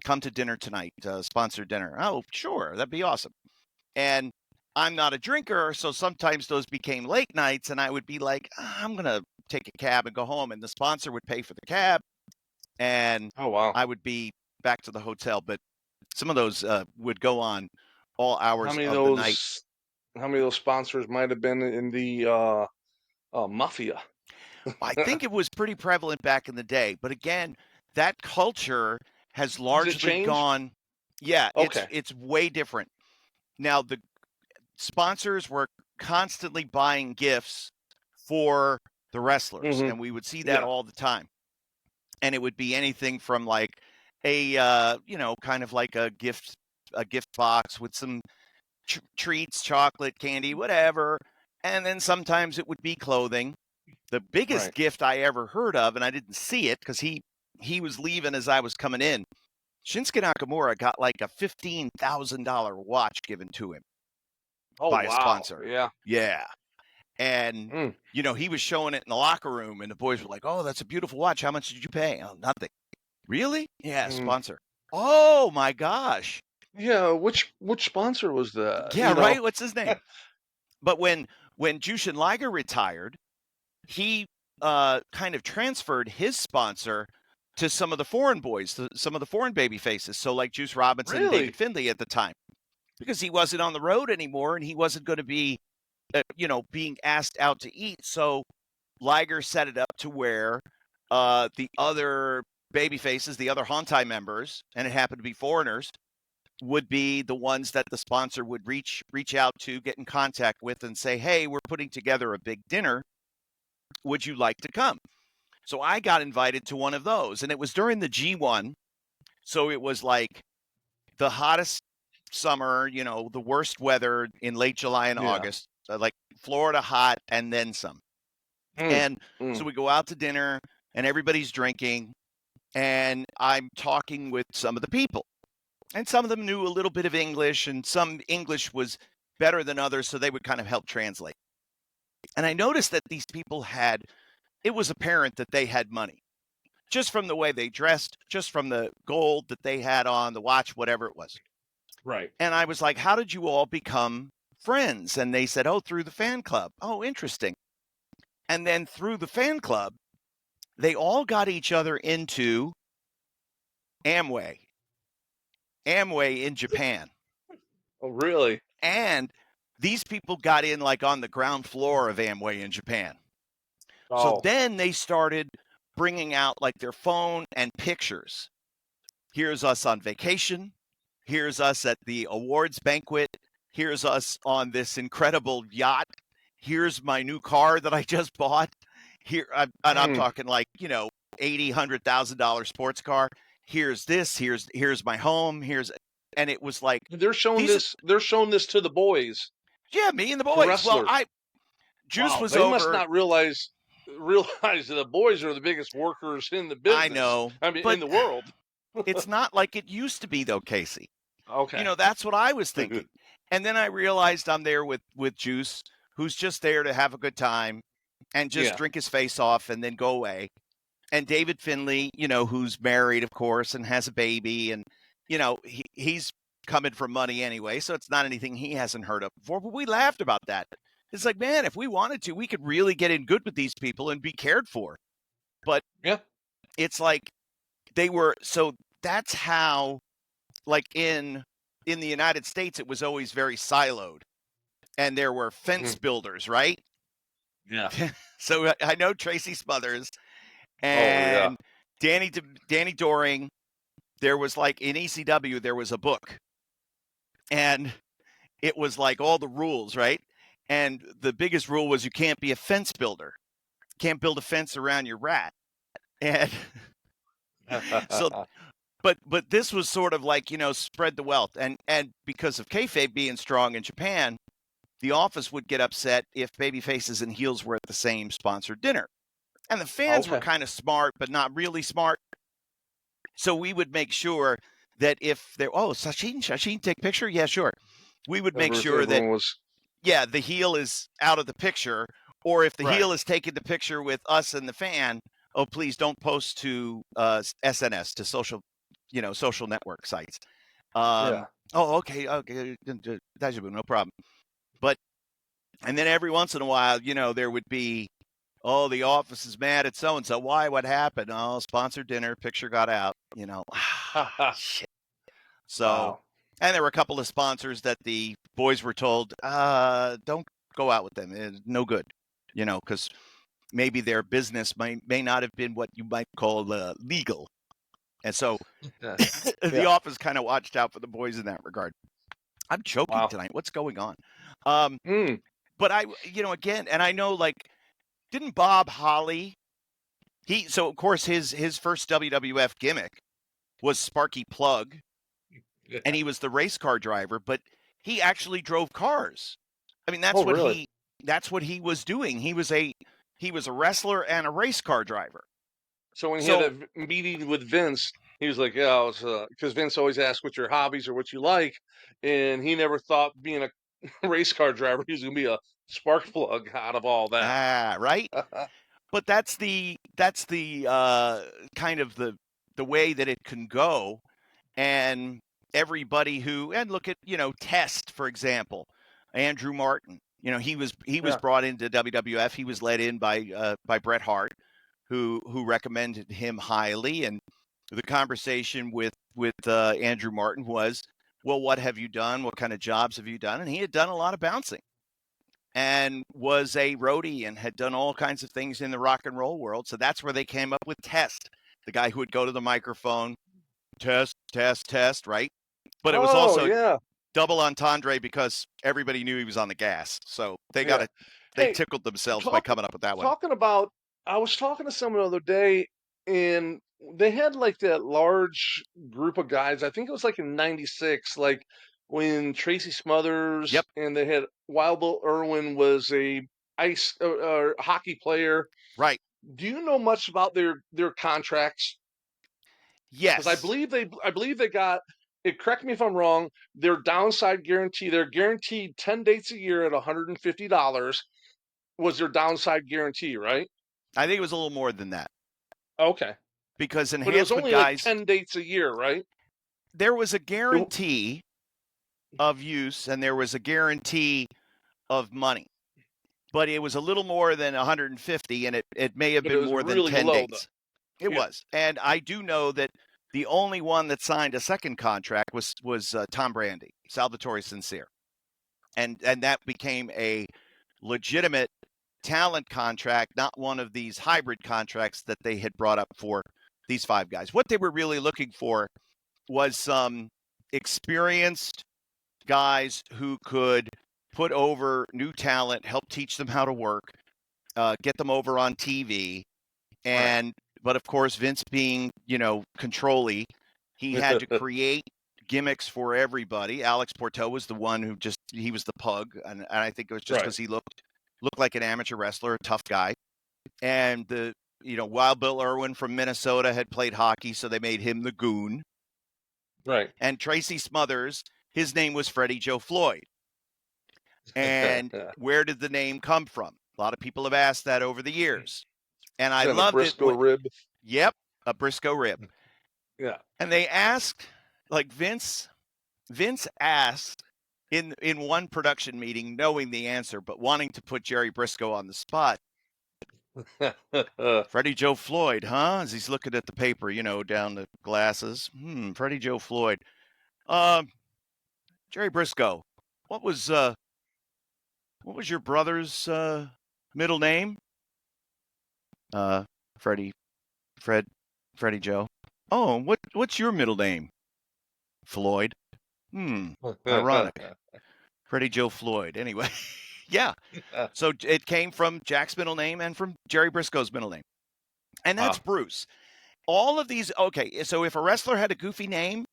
Speaker 1: come to dinner tonight, sponsored dinner. Oh, sure. That'd be awesome. And I'm not a drinker, so sometimes those became late nights, and I would be like, I'm going to take a cab and go home, and the sponsor would pay for the cab, and
Speaker 2: Oh, wow.
Speaker 1: I would be back to the hotel. But some of those would go on all
Speaker 2: How
Speaker 1: hours
Speaker 2: many of
Speaker 1: of the night.
Speaker 2: those how many of those sponsors might have been in the mafia?
Speaker 1: I think it was pretty prevalent back in the day, but again, that culture has
Speaker 2: Has it
Speaker 1: largely
Speaker 2: changed?
Speaker 1: gone. Yeah,
Speaker 2: Okay.
Speaker 1: it's way different now. The sponsors were constantly buying gifts for the wrestlers,
Speaker 2: Mm-hmm.
Speaker 1: and we would see that
Speaker 2: Yeah.
Speaker 1: all the time. And it would be anything from like a kind of like a gift box with some treats, chocolate, candy, whatever. And then sometimes it would be clothing. The biggest
Speaker 2: Right.
Speaker 1: gift I ever heard of, and I didn't see it because he was leaving as I was coming in. Shinsuke Nakamura got like a $15,000 watch given to him
Speaker 2: Oh,
Speaker 1: by a
Speaker 2: wow.
Speaker 1: sponsor.
Speaker 2: Yeah.
Speaker 1: Yeah. And,
Speaker 2: Mm.
Speaker 1: he was showing it in the locker room, and the boys were like, oh, that's a beautiful watch. How much did you pay? Oh, nothing. Really? Yeah,
Speaker 2: Mm.
Speaker 1: sponsor. Oh, my gosh.
Speaker 2: Yeah. Which sponsor was that?
Speaker 1: Yeah, right? What's his name? But when Jushin Liger retired, he kind of transferred his sponsor to some of the foreign boys, some of the foreign baby faces. So like Juice Robinson, David
Speaker 2: Really?
Speaker 1: Finlay at the time, because he wasn't on the road anymore and he wasn't going to be, being asked out to eat. So Liger set it up to where the other baby faces, the other Hontai members, and it happened to be foreigners, would be the ones that the sponsor would reach out to, get in contact with, and say, "Hey, we're putting together a big dinner. Would you like to come?" So I got invited to one of those, and it was during the G1. So it was like the hottest summer, the worst weather in late July and
Speaker 2: Yeah.
Speaker 1: August, like Florida hot and then some.
Speaker 2: Mm.
Speaker 1: And so
Speaker 2: Mm.
Speaker 1: we go out to dinner and everybody's drinking and I'm talking with some of the people. And some of them knew a little bit of English and some English was better than others, so they would kind of help translate. And I noticed that these people it was apparent that they had money just from the way they dressed, just from the gold that they had on, the watch, whatever it was.
Speaker 2: Right.
Speaker 1: And I was like, how did you all become friends? And they said, oh, through the fan club. Oh, interesting. And then through the fan club, they all got each other into Amway, Amway in Japan.
Speaker 2: Oh, really?
Speaker 1: And these people got in like on the ground floor of Amway in Japan. So
Speaker 2: Oh.
Speaker 1: then they started bringing out like their phone and pictures. Here's us on vacation. Here's us at the awards banquet. Here's us on this incredible yacht. Here's my new car that I just bought. And I'm
Speaker 2: Mm.
Speaker 1: talking like, $80,000-$100,000 sports car. Here's this. Here's my home. And it was like
Speaker 2: They're showing
Speaker 1: these.
Speaker 2: this. They're showing this to the boys,
Speaker 1: Yeah, me and the
Speaker 2: to
Speaker 1: boys. Well,
Speaker 2: wrestlers.
Speaker 1: Juice
Speaker 2: Wow.
Speaker 1: was
Speaker 2: They must
Speaker 1: over.
Speaker 2: not realize that the boys are the biggest workers in the
Speaker 1: I
Speaker 2: business.
Speaker 1: know,
Speaker 2: I mean, in
Speaker 1: but
Speaker 2: the world.
Speaker 1: it's not like it used to be, though, Casey.
Speaker 2: Okay.
Speaker 1: That's what I was thinking. And then I realized I'm there with Juice, who's just there to have a good time and just
Speaker 2: Yeah.
Speaker 1: drink his face off and then go away. And David Finlay, who's married, of course, and has a baby. And, he's coming from money anyway. So it's not anything he hasn't heard of before. But we laughed about that. It's like, man, if we wanted to, we could really get in good with these people and be cared for. But
Speaker 2: Yeah.
Speaker 1: it's like so that's how, like in the United States, it was always very siloed. and there were fence
Speaker 2: Mhm.
Speaker 1: builders, right?
Speaker 2: Yeah.
Speaker 1: So I know Tracy Smothers
Speaker 2: Oh yeah.
Speaker 1: and Danny Doring. There was like in ECW, there was a book, and it was like all the rules, right? And the biggest rule was you can't be a fence builder, can't build a fence around your rat. And so, but this was sort of like, spread the wealth, and because of kayfabe being strong in Japan, the office would get upset if baby faces and heels were at the same sponsored dinner. And the fans were
Speaker 2: Okay.
Speaker 1: kind of smart, but not really smart. So we would make sure that if there, Sachin, take picture. Yeah, sure. We would make sure that,
Speaker 2: Everyone was
Speaker 1: yeah, the heel is out of the picture, or if the
Speaker 2: right.
Speaker 1: heel is taking the picture with us and the fan, oh, please don't post to SNS, to social network sites.
Speaker 2: Yeah.
Speaker 1: Okay, no problem. But and then every once in a while, there would be, oh, the office is mad at so and so. Why? What happened? Oh, sponsored dinner, picture got out. Shit. So,
Speaker 2: Wow.
Speaker 1: and there were a couple of sponsors that the boys were told, don't go out with them. It's no good, because maybe their business may not have been what you might call legal. And so
Speaker 2: Yeah.
Speaker 1: the
Speaker 2: Yeah.
Speaker 1: office kind of watched out for the boys in that regard. I'm choking
Speaker 2: Wow.
Speaker 1: tonight. What's going on? Um,
Speaker 2: Mm.
Speaker 1: but again, and I know, like, didn't Bob Holly, so of course his first WWF gimmick was Sparky Plug, and
Speaker 2: Yeah.
Speaker 1: he was the race car driver, but he actually drove cars. I mean,
Speaker 2: Oh really?
Speaker 1: that's what he was doing. He was a wrestler and a race car driver.
Speaker 2: So when he had
Speaker 1: So
Speaker 2: a meeting with Vince, he was like, "Yeah, I was," because Vince always asks what your hobbies or what you like, and he never thought being a race car driver he was gonna be a spark plug out of all that.
Speaker 1: right? But that's the kind of the way that it can go. And everybody and look at, Test, for example, Andrew Martin. He was
Speaker 2: Yeah.
Speaker 1: brought into WWF. He was led in by Bret Hart, who recommended him highly. And the conversation with Andrew Martin was, well, what have you done? What kind of jobs have you done? And he had done a lot of bouncing and was a roadie and had done all kinds of things in the rock and roll world. So that's where they came up with Test, the guy who would go to the microphone, test, test, test, right? But it was
Speaker 2: Oh
Speaker 1: also
Speaker 2: yeah.
Speaker 1: double entendre because everybody knew he was on the gas. So
Speaker 2: Yeah.
Speaker 1: they
Speaker 2: Hey,
Speaker 1: tickled themselves by
Speaker 2: talk
Speaker 1: coming up with that one.
Speaker 2: talking about. I was talking to someone the other day, and they had like that large group of guys. I think it was like in '96, like when Tracy Smothers
Speaker 1: Yep.
Speaker 2: and they had Wild Bill Irwin was a ice hockey player.
Speaker 1: Right.
Speaker 2: Do you know much about their contracts? Because
Speaker 1: Yes.
Speaker 2: I believe they got it. Correct me if I'm wrong. Their downside guarantee. They're guaranteed 10 dates a year at $150. Was their downside guarantee, right?
Speaker 1: I think it was a little more than that
Speaker 2: Okay.
Speaker 1: because
Speaker 2: But it was
Speaker 1: enhancement
Speaker 2: only like
Speaker 1: guys,
Speaker 2: 10 dates a year, right?
Speaker 1: there was a
Speaker 2: It-
Speaker 1: guarantee of use and there was a guarantee of money, but it was a little more than 150, and it may have
Speaker 2: but it
Speaker 1: been
Speaker 2: was
Speaker 1: more than
Speaker 2: really
Speaker 1: 10
Speaker 2: low, though.
Speaker 1: dates. It
Speaker 2: Yeah.
Speaker 1: was. And I do know that the only one that signed a second contract was Tom Brandy, Salvatore Sincere. And that became a legitimate talent contract, not one of these hybrid contracts that they had brought up for these five guys. What they were really looking for was some experienced guys who could put over new talent, help teach them how to work, get them over on TV.
Speaker 2: Right.
Speaker 1: And but of course, Vince being, controlly, he had to create gimmicks for everybody. Alex Porto was the one he was the pug, and I think it was just
Speaker 2: Right.
Speaker 1: because he looked like an amateur wrestler, a tough guy. And Wild Bill Irwin from Minnesota had played hockey, so they made him the Goon.
Speaker 2: Right.
Speaker 1: And Tracy Smothers, his name was Freddie Joe Floyd. And where did the name come from? A lot of people have asked that over the years. And I
Speaker 2: Send a
Speaker 1: loved it
Speaker 2: Briscoe
Speaker 1: when,
Speaker 2: rib.
Speaker 1: yep, a Briscoe rib.
Speaker 2: Yeah.
Speaker 1: And they asked, like Vince asked in one production meeting, knowing the answer, but wanting to put Jerry Briscoe on the spot. Freddie Joe Floyd, huh? As he's looking at the paper, down the glasses. Freddie Joe Floyd. Um, Jerry Briscoe, what was What was your brother's middle name? Freddie, Freddie Joe. Oh, what's your middle name? Floyd. Ironic. Freddie Joe Floyd. Anyway, yeah. So it came from Jack's middle name and from Jerry Briscoe's middle name. And that's Bruce. All of these, okay, so if a wrestler had a goofy name,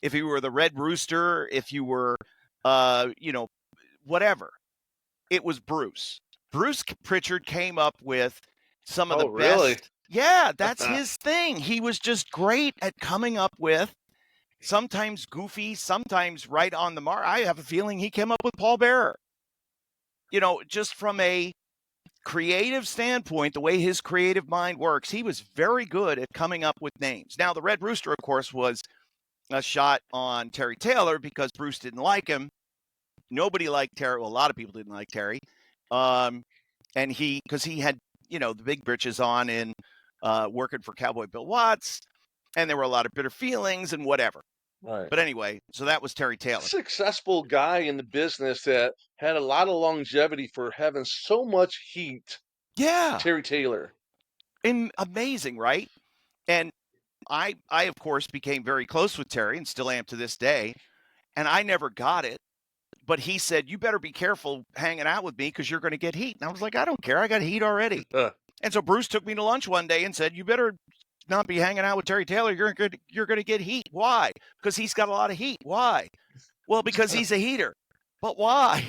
Speaker 1: if you were the Red Rooster, if you were, whatever, it was Bruce. Bruce Pritchard came up with some of the
Speaker 2: really?
Speaker 1: best. Yeah, that's his thing. He was just great at coming up with sometimes goofy, sometimes right on the mark. I have a feeling he came up with Paul Bearer. Just from a creative standpoint, the way his creative mind works, he was very good at coming up with names. Now, the Red Rooster, of course, was a shot on Terry Taylor because Bruce didn't like him. Nobody liked Terry. Well, a lot of people didn't like Terry. And because he had, the big britches on in working for Cowboy Bill Watts, and there were a lot of bitter feelings and whatever.
Speaker 2: Right.
Speaker 1: But anyway, so that was Terry Taylor.
Speaker 2: Successful guy in the business that had a lot of longevity for having so much heat.
Speaker 1: Yeah.
Speaker 2: Terry Taylor.
Speaker 1: Amazing, right? And I of course became very close with Terry and still am to this day. And I never got it. But he said, you better be careful hanging out with me because you're going to get heat. And I was like, I don't care. I got heat already. And so Bruce took me to lunch one day and said, you better not be hanging out with Terry Taylor. You're going to get heat. Why? Because he's got a lot of heat. Why? Well, because he's a heater. But why?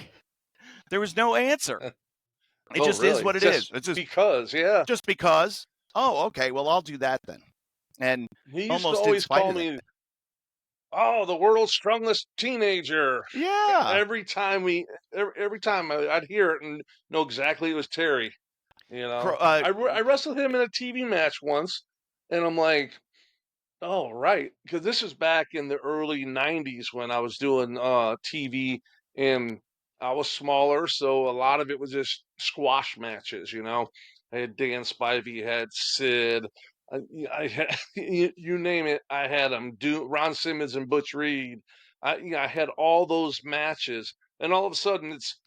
Speaker 1: There was no answer. It just
Speaker 2: really?
Speaker 1: is what it
Speaker 2: just
Speaker 1: is. It's just
Speaker 2: because, yeah.
Speaker 1: Just because. Oh, okay. Well, I'll do that then. And
Speaker 2: he used
Speaker 1: almost
Speaker 2: to always
Speaker 1: in spite
Speaker 2: call
Speaker 1: of
Speaker 2: me, oh, the world's strongest teenager.
Speaker 1: Yeah.
Speaker 2: Every time I'd hear it and know exactly it was Terry. I wrestled him in a TV match once, and I'm like, oh, right, because this was back in the early '90s when I was doing TV, and I was smaller, so a lot of it was just squash matches. I had Dan Spivey, had Sid, I had you name it, I had them. Ron Simmons and Butch Reed. I had all those matches, and all of a sudden it's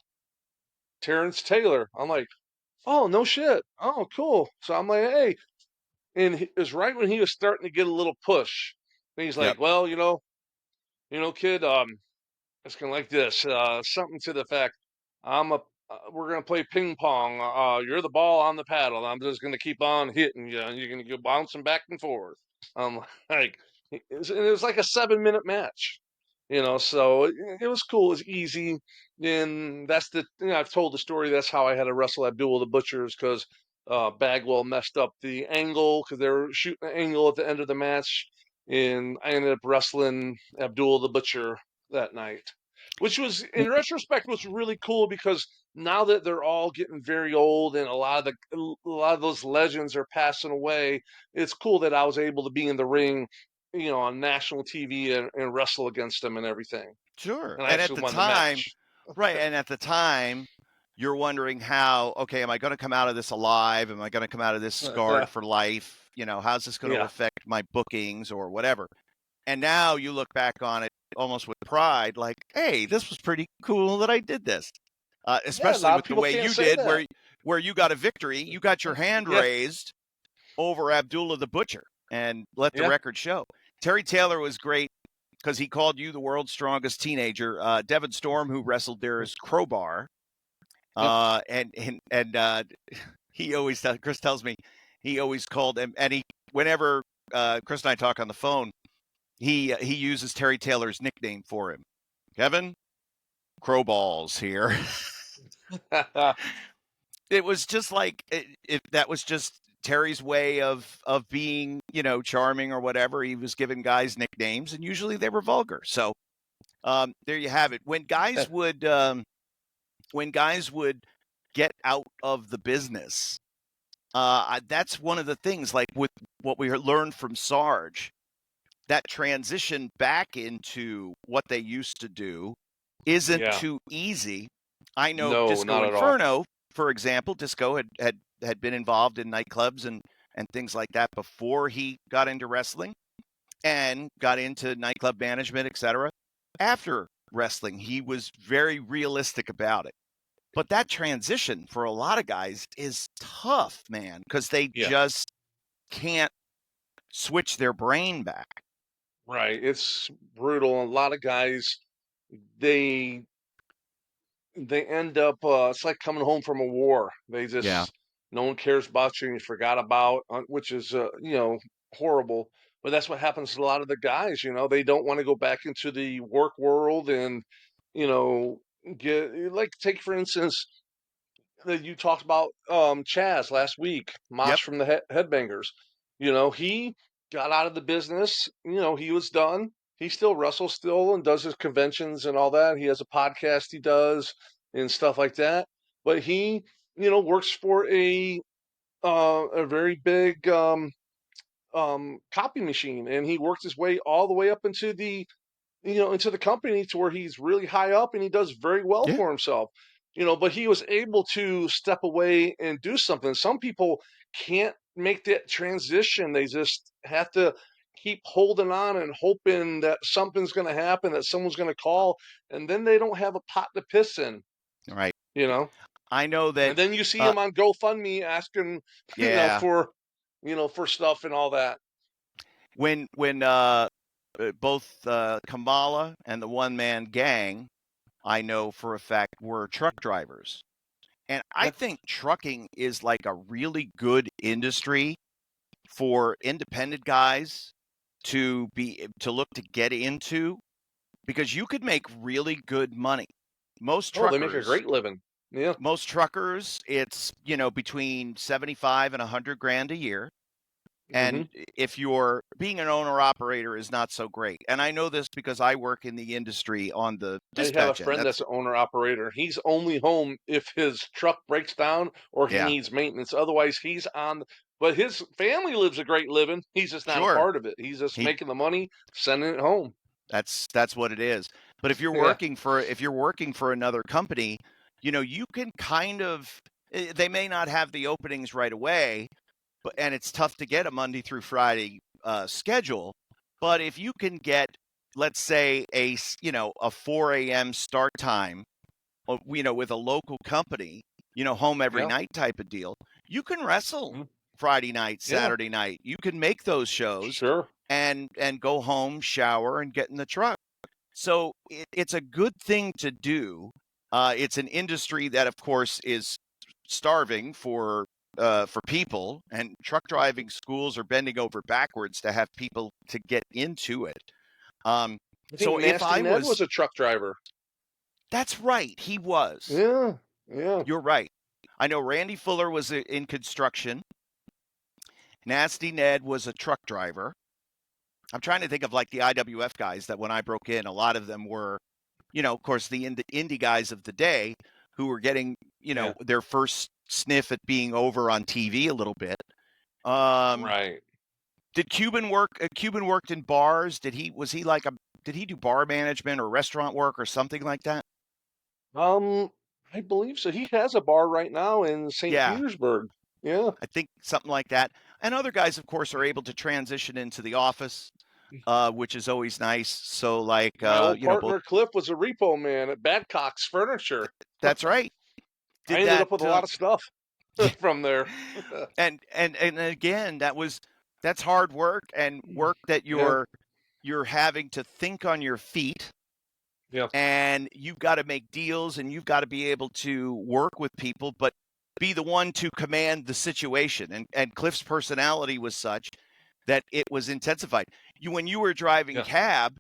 Speaker 2: Terrence Taylor. I'm like, oh, no shit. Oh, cool. So I'm like, hey, and it was right when he was starting to get a little push. And he's
Speaker 1: Yep.
Speaker 2: like, well, kid, it's kind of like this, something to the fact, we're gonna play ping pong. You're the ball, I'm the paddle. I'm just gonna keep on hitting you, and you're gonna go bouncing back and forth. I'm like, it was like a 7-minute match, So it was cool. It was easy, and that's I've told the story. That's how I had to wrestle Abdul the Butchers because Bagwell messed up the angle because they were shooting an angle at the end of the match, and I ended up wrestling Abdul the Butcher that night, which was, in retrospect, was really cool because now that they're all getting very old and a lot of those legends are passing away, it's cool that I was able to be in the ring, on national TV and wrestle against them and everything.
Speaker 1: Sure.
Speaker 2: And I
Speaker 1: And at
Speaker 2: actually
Speaker 1: the
Speaker 2: won the
Speaker 1: time,
Speaker 2: match.
Speaker 1: right. And at the time, you're wondering how, okay, am I going to come out of this alive? Am I going to come out of this scarred for life? How's this going to
Speaker 2: Yeah.
Speaker 1: affect my bookings or whatever? And now you look back on it almost with pride, like, hey, this was pretty cool that I did this.
Speaker 2: Yeah, a
Speaker 1: Especially
Speaker 2: lot of
Speaker 1: with the
Speaker 2: people
Speaker 1: way
Speaker 2: can't
Speaker 1: you
Speaker 2: say
Speaker 1: did,
Speaker 2: that.
Speaker 1: where you got a victory, you got your hand
Speaker 2: Yeah.
Speaker 1: raised over Abdullah the Butcher, and let the
Speaker 2: Yeah.
Speaker 1: record show. Terry Taylor was great because he called you the world's strongest teenager. Devin Storm, who wrestled there, is Crowbar, and he always Chris tells me he always called him, and he whenever Chris and I talk on the phone, he uses Terry Taylor's nickname for him. Kevin, Crowballs here. It was just like if that was just Terry's way of being, charming or whatever. He was giving guys nicknames, and usually they were vulgar. So there you have it. When guys would get out of the business, that's one of the things. Like with what we learned from Sarge, that transition back into what they used to do isn't too easy. I know
Speaker 2: No,
Speaker 1: Disco
Speaker 2: not at all.
Speaker 1: Inferno, for example. Disco had been involved in nightclubs and things like that before he got into wrestling and got into nightclub management, etc. After wrestling, he was very realistic about it. But that transition for a lot of guys is tough, man, because they
Speaker 2: Yeah,
Speaker 1: just can't switch their brain back.
Speaker 2: right. It's brutal. A lot of guys, they they end up it's like coming home from a war. They
Speaker 1: Yeah.
Speaker 2: just no one cares about you and you forgot about which is horrible. But that's what happens to a lot of the guys, they don't want to go back into the work world and you know get like take for instance that you talked about Chaz last week,
Speaker 1: Yep.
Speaker 2: Mosh from the Headbangers. He got out of the business. He was done. He still wrestles still and does his conventions and all that. He has a podcast he does and stuff like that. But he, works for a very big copy machine, and he worked his way all the way up into the company to where he's really high up and he does very well
Speaker 1: Yeah.
Speaker 2: for himself. But he was able to step away and do something. Some people can't make that transition. They just have to keep holding on and hoping that something's going to happen, that someone's going to call, and then they don't have a pot to piss in,
Speaker 1: Right.
Speaker 2: you know.
Speaker 1: I know that
Speaker 2: And then you see
Speaker 1: uh
Speaker 2: him on GoFundMe asking,
Speaker 1: yeah,
Speaker 2: for stuff and all that.
Speaker 1: when both Kamala and the one man gang, I know for a fact, were truck drivers. And I
Speaker 2: Yeah.
Speaker 1: think trucking is like a really good industry for independent guys to look to get into because you could make really good money. Most
Speaker 2: Oh, they make a
Speaker 1: truckers,
Speaker 2: great living. Yeah.
Speaker 1: most truckers, it's, between 75 and 100 grand a year.
Speaker 2: Hmm.
Speaker 1: And if you're being an owner operator is not so great. And I know this because I work in the industry on the
Speaker 2: I have a
Speaker 1: dispatch end.
Speaker 2: friend
Speaker 1: That's
Speaker 2: that's an owner operator. He's only home if his truck breaks down or he
Speaker 1: yeah,
Speaker 2: needs maintenance. Otherwise, but his family lives a great living. He's just not a
Speaker 1: sure.
Speaker 2: part of it. He's just
Speaker 1: He
Speaker 2: making the money, sending it home.
Speaker 1: that's what it is. But
Speaker 2: Yeah,
Speaker 1: if you're working for another company, you can kind of they may not have the openings right away, and it's tough to get a Monday through Friday schedule. But if you can get, let's say, a 4 a.m. start time, with a local company, home every
Speaker 2: yeah,
Speaker 1: night type of deal, you can wrestle
Speaker 2: mm,
Speaker 1: Friday night,
Speaker 2: yeah,
Speaker 1: Saturday night. You can make those shows
Speaker 2: sure.
Speaker 1: and go home, shower, and get in the truck. So it's a good thing to do. It's an industry that, of course, is starving for people, and truck driving schools are bending over backwards to have people to get into it. Um,
Speaker 2: I think
Speaker 1: so if
Speaker 2: Nasty
Speaker 1: I
Speaker 2: Ned
Speaker 1: was,
Speaker 2: was a truck driver.
Speaker 1: that's right, he was.
Speaker 2: Yeah, yeah,
Speaker 1: You're right. I know Randy Fuller was in construction. Nasty Ned was a truck driver. I'm trying to think of like the IWF guys that when I broke in, a lot of them were, of course, the indie guys of the day who were getting,
Speaker 2: yeah,
Speaker 1: their first sniff at being over on TV a little bit. Um,
Speaker 2: right.
Speaker 1: did Cuban work? Cuban worked in bars. Was he like a? Did he do bar management or restaurant work or something like that?
Speaker 2: Um, I believe so. He has a bar right now in St.
Speaker 1: Yeah,
Speaker 2: Petersburg. Yeah.
Speaker 1: I think something like that. And other guys, of course, are able to transition into the office, which is always nice. So, like,
Speaker 2: My old
Speaker 1: both.
Speaker 2: partner Cliff was a repo man at Badcock's Furniture.
Speaker 1: That's right.
Speaker 2: I
Speaker 1: Did
Speaker 2: ended
Speaker 1: that?
Speaker 2: up with a lot of stuff from there.
Speaker 1: And again, that's hard work and work that
Speaker 2: Yeah,
Speaker 1: you're having to think on your feet,
Speaker 2: yeah,
Speaker 1: and you've got to make deals and you've got to be able to work with people, but be the one to command the situation. And Cliff's personality was such that it was intensified. When you were driving
Speaker 2: yeah.
Speaker 1: cab,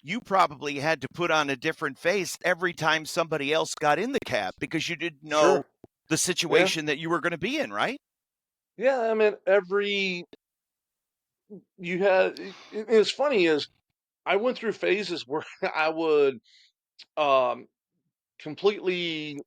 Speaker 1: you probably had to put on a different face every time somebody else got in the cab because you didn't know
Speaker 2: Sure.
Speaker 1: the
Speaker 2: Yeah,
Speaker 1: situation that you were going to be in, right?
Speaker 2: yeah. I mean, every you had. It's funny is I went through phases where I would um completely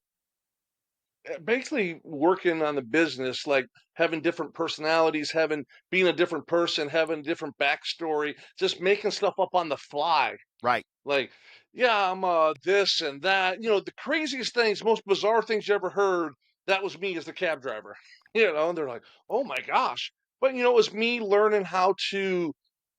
Speaker 2: basically working on the business, like having different personalities, having being a different person, having a different backstory, just making stuff up on the fly.
Speaker 1: Right.
Speaker 2: Like, yeah, I'm this and that. The craziest things, most bizarre things you ever heard, that was me as the cab driver. And they're like, "Oh my gosh." But it was me learning how to,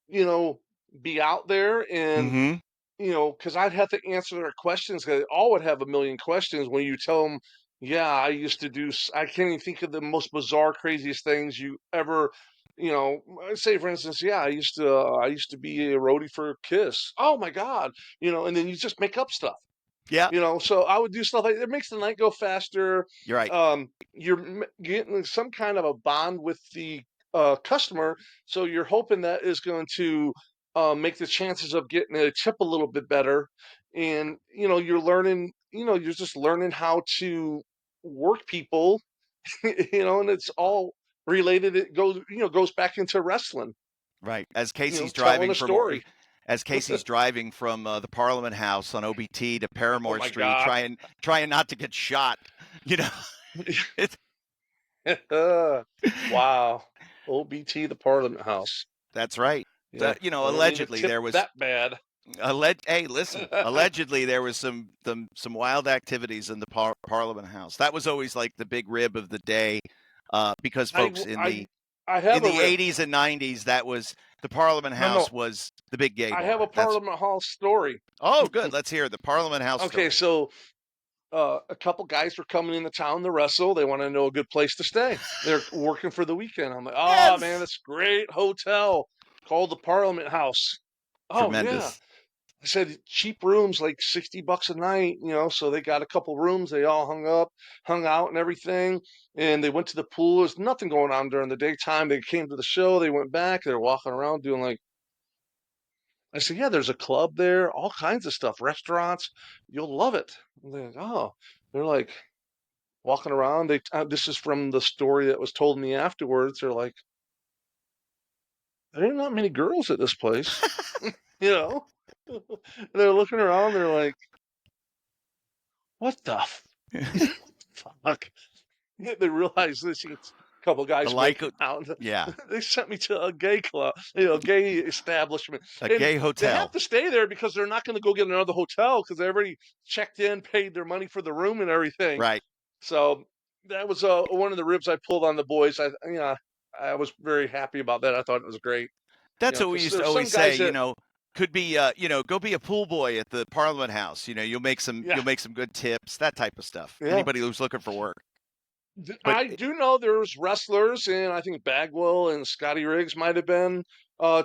Speaker 2: you know, be out there and
Speaker 1: Mm-hmm.
Speaker 2: because I'd have to answer their questions. 'Cause they all would have a million questions when you tell them, yeah, I used to do, I can't even think of the most bizarre, craziest things you ever, say for instance, yeah, I used to be a roadie for Kiss. Oh my God, and then you just make up stuff.
Speaker 1: Yeah,
Speaker 2: So I would do stuff like it makes the night go faster.
Speaker 1: you're right.
Speaker 2: You're getting some kind of a bond with the customer, so you're hoping that is going to make the chances of getting a tip a little bit better. And you're learning, you're just learning how to work people, and it's all related. It goes back into wrestling,
Speaker 1: Right. As Casey's
Speaker 2: telling
Speaker 1: driving
Speaker 2: a
Speaker 1: from
Speaker 2: story.
Speaker 1: the Parliament House on OBT to
Speaker 2: Oh
Speaker 1: Paramore
Speaker 2: my
Speaker 1: Street,
Speaker 2: God.
Speaker 1: trying not to get shot. You know, it's
Speaker 2: Wow. OBT, the Parliament House.
Speaker 1: that's right.
Speaker 2: Yeah, I don't need a
Speaker 1: Allegedly
Speaker 2: tip
Speaker 1: there was
Speaker 2: that bad.
Speaker 1: Hey, listen. Allegedly there was some wild activities in the Parliament House. That was always like the big rib of the day, because
Speaker 2: I,
Speaker 1: folks
Speaker 2: I, I have
Speaker 1: in
Speaker 2: a
Speaker 1: the
Speaker 2: rib.
Speaker 1: 80s and 90s, that was the Parliament
Speaker 2: No,
Speaker 1: House
Speaker 2: no,
Speaker 1: was the big gay
Speaker 2: I have
Speaker 1: bar.
Speaker 2: a Parliament House story.
Speaker 1: Oh, good. Let's hear the Parliament House
Speaker 2: Okay,
Speaker 1: story.
Speaker 2: so a couple guys were coming into town to wrestle. They want to know a good place to stay. They're working for the weekend. I'm like, oh man,
Speaker 1: Yes.
Speaker 2: that's a great hotel called the Parliament House. Oh yeah.
Speaker 1: Tremendous.
Speaker 2: I said cheap rooms, like $60 a night, so they got a couple rooms. They all hung out and everything. And they went to the pool. There's nothing going on during the daytime. They came to the show. They went back. They're walking around doing like, I said, yeah, there's a club there, all kinds of stuff, restaurants. You'll love it. And they're like, oh, they're like walking around. This is from the story that was told me afterwards. They're like, there ain't not many girls at this place, you know. They're looking around. They're like, what the fuck? They realize this. It's a couple
Speaker 1: The
Speaker 2: guys
Speaker 1: like,
Speaker 2: making out.
Speaker 1: yeah,
Speaker 2: They sent me to a gay club, gay establishment,
Speaker 1: a
Speaker 2: and
Speaker 1: gay
Speaker 2: they have
Speaker 1: hotel.
Speaker 2: to stay there because they're not going to go get another hotel because they already checked in, paid their money for the room and everything.
Speaker 1: Right.
Speaker 2: So that was one of the ribs I pulled on the boys. I was very happy about that. I thought it was great.
Speaker 1: That's what we
Speaker 2: Because
Speaker 1: used to
Speaker 2: there's
Speaker 1: always
Speaker 2: some
Speaker 1: say.
Speaker 2: guys that,
Speaker 1: Could be, go be a pool boy at the Parliament House.
Speaker 2: yeah,
Speaker 1: you'll make some good tips, that type of stuff.
Speaker 2: yeah.
Speaker 1: Anybody who's looking for work. But
Speaker 2: I do know there's wrestlers, and I think Bagwell and Scotty Riggs might have been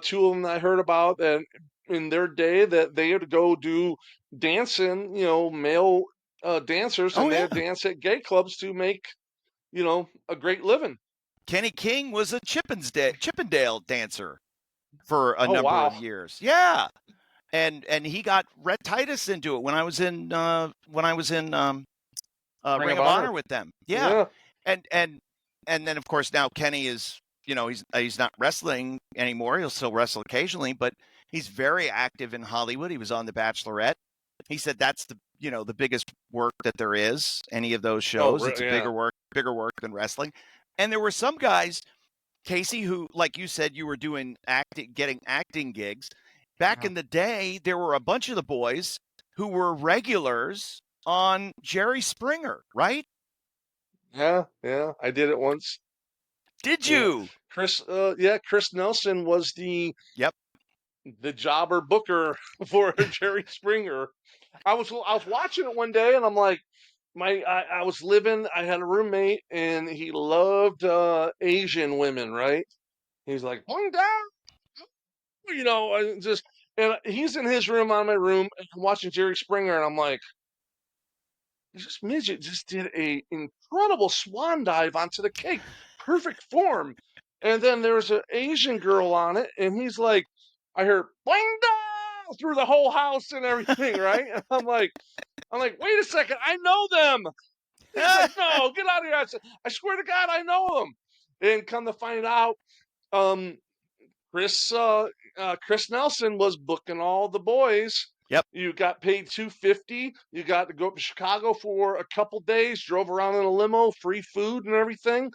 Speaker 2: two of them that I heard about that in their day that they had to go do dancing, male dancers,
Speaker 1: oh
Speaker 2: and they
Speaker 1: yeah,
Speaker 2: had to dance at gay clubs to make, a great living.
Speaker 1: Kenny King was a Chippendale dancer for a
Speaker 2: Oh,
Speaker 1: number of
Speaker 2: wow.
Speaker 1: years. Yeah, and he got Rhett Titus into it when I was in
Speaker 2: Ring
Speaker 1: Ring
Speaker 2: of
Speaker 1: of
Speaker 2: Honor.
Speaker 1: Honor with them. Yeah,
Speaker 2: Yeah.
Speaker 1: and and and then of course now Kenny is, he's not wrestling anymore. He'll still wrestle occasionally, but he's very active in Hollywood. He was on The Bachelorette. He said that's the biggest work that there is. Any of those
Speaker 2: Oh,
Speaker 1: shows, it's a
Speaker 2: yeah.
Speaker 1: bigger work than wrestling. And there were some guys, Casey, who, like you said, you were doing getting acting gigs. Back
Speaker 2: Yeah.
Speaker 1: in the day, there were a bunch of the boys who were regulars on Jerry Springer, right?
Speaker 2: Yeah. Yeah. I did it once.
Speaker 1: Did
Speaker 2: Yeah.
Speaker 1: you?
Speaker 2: Chris Nelson was
Speaker 1: Yep.
Speaker 2: the jobber booker for Jerry Springer. I was watching it one day and I'm like, I was living. I had a roommate and he loved Asian women, right? He's like, "Bring down," and he's in his room, on my room, and I'm watching Jerry Springer, and I'm like, this midget just did a incredible swan dive onto the cake, perfect form. And then there's an Asian girl on it, and he's like, I heard bling dong through the whole house and everything, right? And I'm like, wait a second, I know them. He's like, no, get out of here. I said, I swear to God, I know them. And come to find out, um, Chris Chris Nelson was booking all the boys.
Speaker 1: Yep.
Speaker 2: You got paid $250. You got to go up to Chicago for a couple days. Drove around in a limo, free food and everything,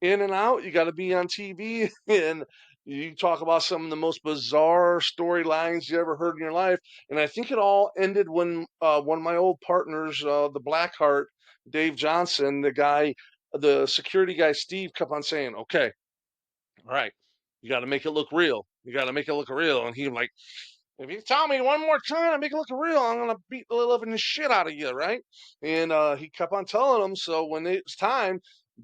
Speaker 2: in and out. You got to be on TV, and you talk about some of the most bizarre storylines you ever heard in your life. And I think it all ended when one of my old partners, the Blackheart, Dave Johnson, the security guy, Steve, kept on saying, "Okay, all right, you got to make it look real. You got to make it look real." And he like, if you tell me one more time to make it look real, I'm gonna beat the living shit out of you, right? And he kept on telling him. So when it was time,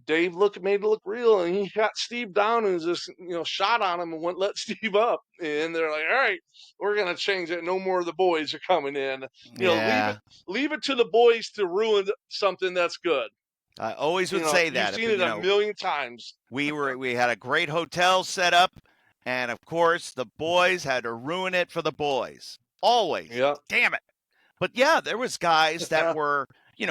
Speaker 2: Dave made it look real, and he got Steve down and just shot on him and wouldn't let Steve up. And they're like, all right, we're gonna change it. No more of the boys are coming in.
Speaker 1: Yeah.
Speaker 2: Leave it to the boys to ruin something that's good.
Speaker 1: I always would say
Speaker 2: You've
Speaker 1: that,
Speaker 2: seen
Speaker 1: but
Speaker 2: it a million times.
Speaker 1: we had a great hotel set up, and of course the boys had to ruin it for the boys. Always.
Speaker 2: Yeah,
Speaker 1: Damn it. But yeah, there was guys that
Speaker 2: yeah,
Speaker 1: were,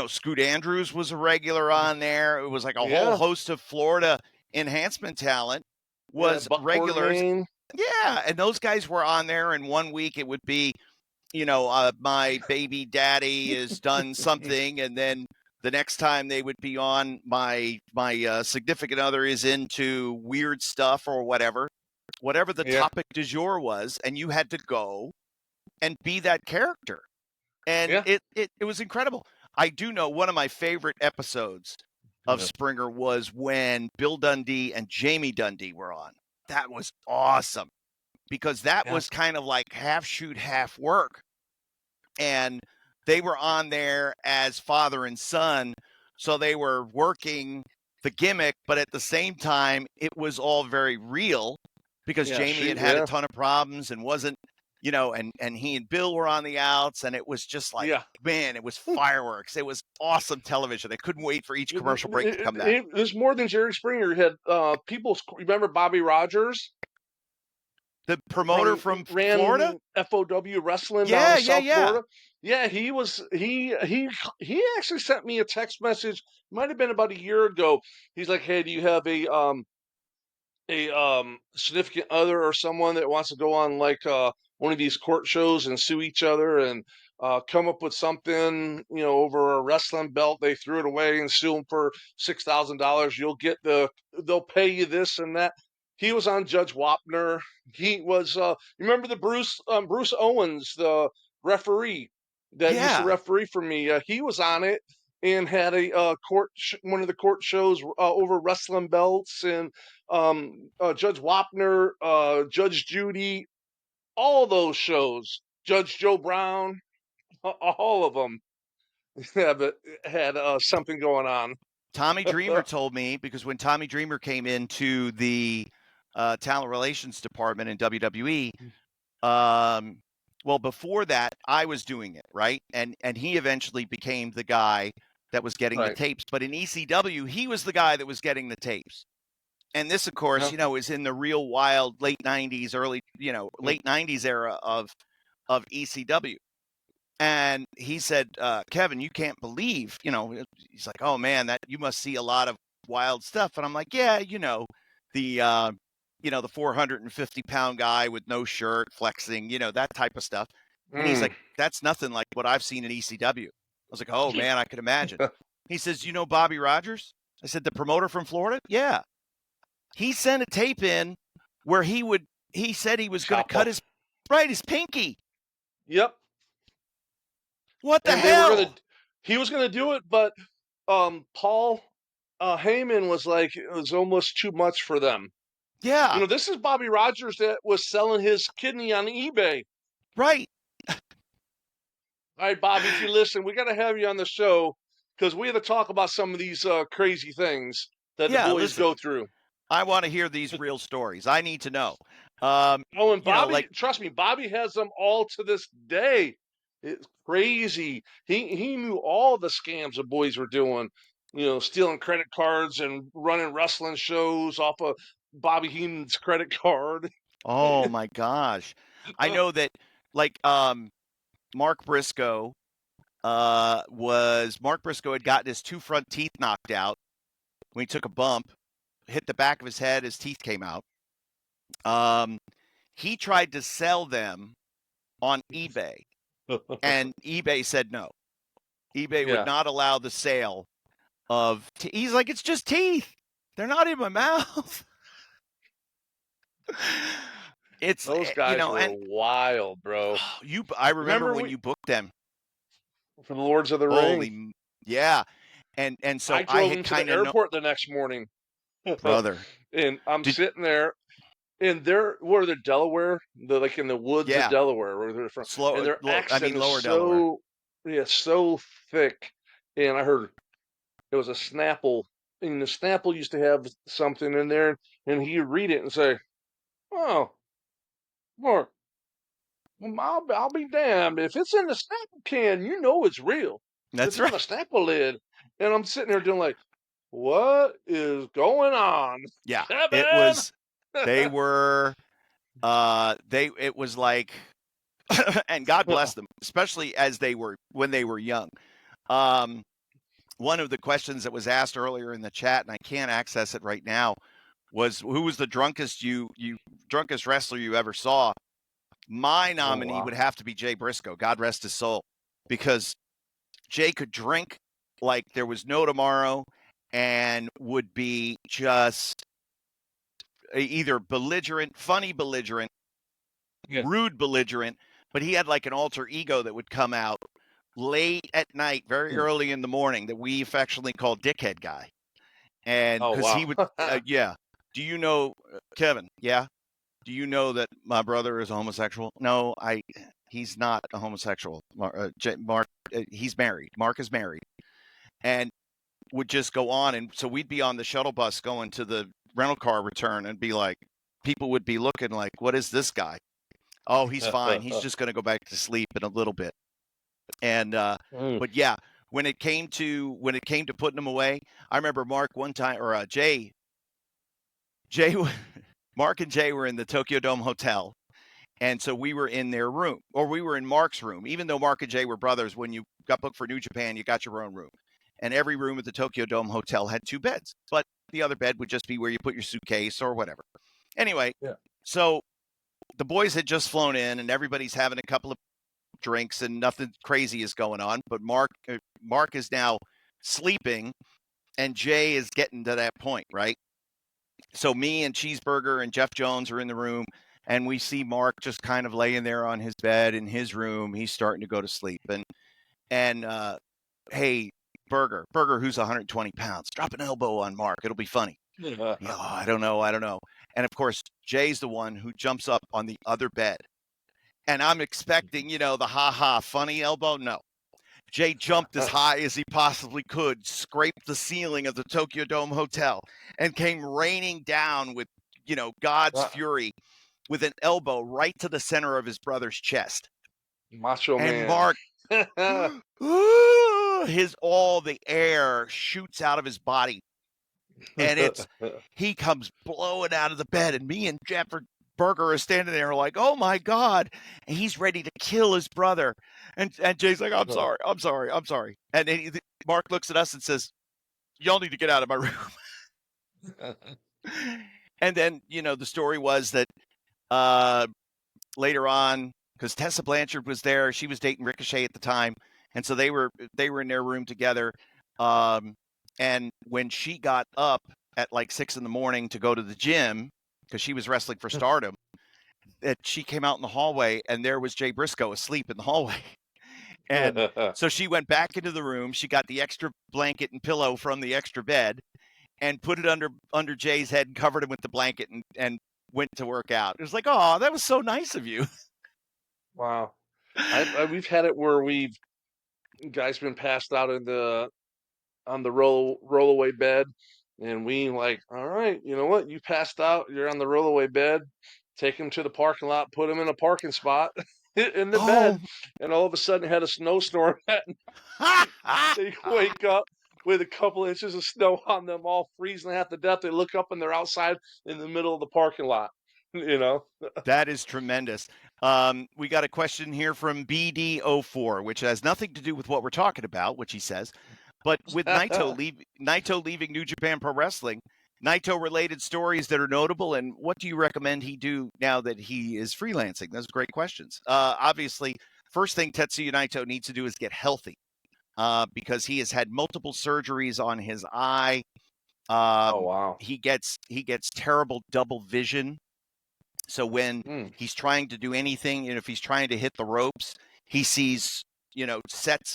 Speaker 1: Scoot Andrews was a regular on there. It was like a whole
Speaker 2: yeah.
Speaker 1: host of Florida enhancement talent
Speaker 2: Yeah,
Speaker 1: was
Speaker 2: Buck
Speaker 1: regulars.
Speaker 2: Quartermain.
Speaker 1: Yeah, and those guys were on there, and one week it would be, my baby daddy has done something, and then the next time they would be on, my significant other is into weird stuff or whatever the
Speaker 2: Yeah,
Speaker 1: topic du jour was, and you had to go and be that character, and
Speaker 2: yeah,
Speaker 1: it was incredible. I do know one of my favorite episodes of
Speaker 2: yeah,
Speaker 1: Springer was when Bill Dundee and Jamie Dundee were on. That was awesome because that
Speaker 2: yeah,
Speaker 1: was kind of like half shoot, half work. And they were on there as father and son. So they were working the gimmick, but at the same time, it was all very real because
Speaker 2: yeah.
Speaker 1: Jamie
Speaker 2: Shoot,
Speaker 1: had a
Speaker 2: yeah,
Speaker 1: ton of problems and wasn't, and he and Bill were on the outs, and it was just like,
Speaker 2: yeah.
Speaker 1: man, it was fireworks. It was awesome television. They couldn't wait for each commercial break to come back.
Speaker 2: It was more than Jerry Springer. He had people. Remember Bobby Rogers
Speaker 1: The promoter
Speaker 2: from
Speaker 1: from Florida?
Speaker 2: ran FOW wrestling down
Speaker 1: Yeah,
Speaker 2: in
Speaker 1: yeah,
Speaker 2: South
Speaker 1: yeah.
Speaker 2: Florida. Yeah, he actually sent me a text message. Might have been about a year ago. He's like, "Hey, do you have a significant other or someone that wants to go on like one of these court shows and sue each other and come up with something over a wrestling belt? They threw it away and sue them for $6,000. They'll pay you this and that." He was on Judge Wapner. He was remember the Bruce Owens, the referee that used to
Speaker 1: Yeah.
Speaker 2: referee for me. He was on it and had a one of the court shows over wrestling belts, and Judge Wapner, Judge Judy, all those shows, Judge Joe Brown, all of them had something going on.
Speaker 1: Tommy Dreamer told me, because when Tommy Dreamer came into the talent relations department in WWE, um, well, before that, I was doing it, right? And he eventually became the guy that was getting the
Speaker 2: Right.
Speaker 1: tapes. But in ECW, he was the guy that was getting the tapes. And this, of course,
Speaker 2: Yeah.
Speaker 1: is in the real wild late '90s, late '90s era of ECW. And he said, Kevin, you can't believe, he's like, oh man, that you must see a lot of wild stuff. And I'm like, yeah, the 450-pound guy with no shirt flexing, that type of stuff. And he's like,
Speaker 2: Mm.
Speaker 1: that's nothing like what I've seen in ECW. I was like, oh
Speaker 2: Yeah.
Speaker 1: man, I could imagine. He says, Bobby Rogers? I said, the promoter from Florida? Yeah. He sent a tape in where he said he was going to
Speaker 2: Chop
Speaker 1: cut
Speaker 2: off.
Speaker 1: his pinky.
Speaker 2: Yep.
Speaker 1: What the
Speaker 2: And they were gonna.
Speaker 1: hell?
Speaker 2: He was gonna do it, but Paul Heyman was like, it was almost too much for them.
Speaker 1: Yeah,
Speaker 2: This is Bobby Rogers that was selling his kidney on eBay.
Speaker 1: right.
Speaker 2: All right, Bobby, if you listen, we got to have you on the show because we have to talk about some of these crazy things that the
Speaker 1: Yeah,
Speaker 2: boys
Speaker 1: listen,
Speaker 2: go through.
Speaker 1: I want to hear these real stories. I need to know.
Speaker 2: Oh, and
Speaker 1: Like,
Speaker 2: Bobby, trust me, Bobby has them all to this day. It's crazy. He knew all the scams the boys were doing. Stealing credit cards and running wrestling shows off of Bobby Heenan's credit card.
Speaker 1: oh my gosh. I know that, like, Mark Briscoe Mark Briscoe had gotten his two front teeth knocked out when he took a bump, hit the back of his head, his teeth came out. He tried to sell them on eBay, and eBay said no. eBay would
Speaker 2: Yeah,
Speaker 1: not allow the sale of. He's like, it's just teeth. They're not in my mouth. It's
Speaker 2: those guys were
Speaker 1: and
Speaker 2: wild, bro.
Speaker 1: I remember
Speaker 2: Remember
Speaker 1: when
Speaker 2: we
Speaker 1: you booked them.
Speaker 2: for the Lords of the Ring?
Speaker 1: Yeah, and so
Speaker 2: I
Speaker 1: I
Speaker 2: drove
Speaker 1: had
Speaker 2: him to the
Speaker 1: kind of know,
Speaker 2: airport the next morning,
Speaker 1: brother.
Speaker 2: and I'm
Speaker 1: Did
Speaker 2: sitting there, and where they're Delaware, like in the woods of
Speaker 1: Yeah,
Speaker 2: Delaware, where they're from, and their accent is
Speaker 1: lower Delaware.
Speaker 2: so thick. And I heard it was a Snapple, and the Snapple used to have something in there, and he'd read it and say, "Oh, well, I'll be damned if it's in the Snapple can. You know it's real if
Speaker 1: That's
Speaker 2: it's on a
Speaker 1: right.
Speaker 2: Snapple lid." And I'm sitting there doing like, "What is going on,
Speaker 1: Yeah, it
Speaker 2: Kevin?"
Speaker 1: was. They were. It was like, and God bless them, especially when they were young. Um, One of the questions that was asked earlier in the chat, and I can't access it right now, was who was the drunkest wrestler you ever saw? My
Speaker 2: Oh
Speaker 1: nominee
Speaker 2: wow.
Speaker 1: would have to be Jay Briscoe, God rest his soul, because Jay could drink like there was no tomorrow and would be just either belligerent, funny belligerent,
Speaker 2: Yeah.
Speaker 1: rude belligerent, but he had like an alter ego that would come out late at night, very
Speaker 2: Hmm.
Speaker 1: early in the morning, that we affectionately call Dickhead Guy. And
Speaker 2: Oh
Speaker 1: because he
Speaker 2: wow.
Speaker 1: would, yeah. Do you know, Kevin? Yeah. Do you know that my brother is a homosexual? No, he's not a homosexual. Mark, he's married. Mark is married, and would just go on. And so we'd be on the shuttle bus going to the rental car return and be like, people would be looking like, what is this guy? Oh, he's fine. He's just going to go back to sleep in a little bit. And,
Speaker 2: Mm.
Speaker 1: but yeah, when it came to putting him away, I remember Mark one time, or Jay, Mark and Jay were in the Tokyo Dome Hotel. And so we were in their room, or we were in Mark's room. Even though Mark and Jay were brothers, when you got booked for New Japan, you got your own room. And every room at the Tokyo Dome Hotel had two beds, but the other bed would just be where you put your suitcase or whatever. Anyway,
Speaker 2: Yeah.
Speaker 1: so the boys had just flown in, and everybody's having a couple of drinks, and nothing crazy is going on. But Mark is now sleeping, and Jay is getting to that point, right? So me and Cheeseburger and Jeff Jones are in the room, and we see Mark just kind of laying there on his bed in his room. He's starting to go to sleep, and hey, Burger, who's 120 pounds, drop an elbow on Mark. It'll be funny. I don't know. And of course, Jay's the one who jumps up on the other bed, and I'm expecting, the funny elbow. No, Jay jumped as high as he possibly could, scraped the ceiling of the Tokyo Dome Hotel, and came raining down with, God's fury, with an elbow right to the center of his brother's chest.
Speaker 2: Macho
Speaker 1: And
Speaker 2: Man.
Speaker 1: Mark, all the air shoots out of his body, and he comes blowing out of the bed, and me and Jeffrey Burger are standing there like, oh my God. And he's ready to kill his brother. And Jay's like, I'm sorry. And Mark looks at us and says, y'all need to get out of my room. And then, the story was that later on, because Tessa Blanchard was there, she was dating Ricochet at the time. And so they were in their room together. And when she got up at like 6 a.m. to go to the gym, because she was wrestling for Stardom, that she came out in the hallway, and there was Jay Briscoe asleep in the hallway. And so she went back into the room. She got the extra blanket and pillow from the extra bed and put it under Jay's head and covered him with the blanket and went to work out. It was like, oh, that was so nice of you.
Speaker 2: Wow. We've had it where guys been passed out on the rollaway bed, and we like, all right, you know what? You passed out. You're on the rollaway bed. Take him to the parking lot. Put him in a parking spot in the bed,
Speaker 1: Oh.
Speaker 2: and all of a sudden had a snowstorm. They wake up with a couple inches of snow on them, all freezing half to death. They look up and they're outside in the middle of the parking lot. You know.
Speaker 1: That is tremendous. We got a question here from BD04, which has nothing to do with what we're talking about, which he says. But with Naito leaving New Japan Pro Wrestling, Naito-related stories that are notable, and what do you recommend he do now that he is freelancing? Those are great questions. Obviously, first thing Tetsuya Naito needs to do is get healthy, because he has had multiple surgeries on his eye.
Speaker 2: Oh wow.
Speaker 1: He gets terrible double vision. So when he's trying to do anything, if he's trying to hit the ropes, he sees,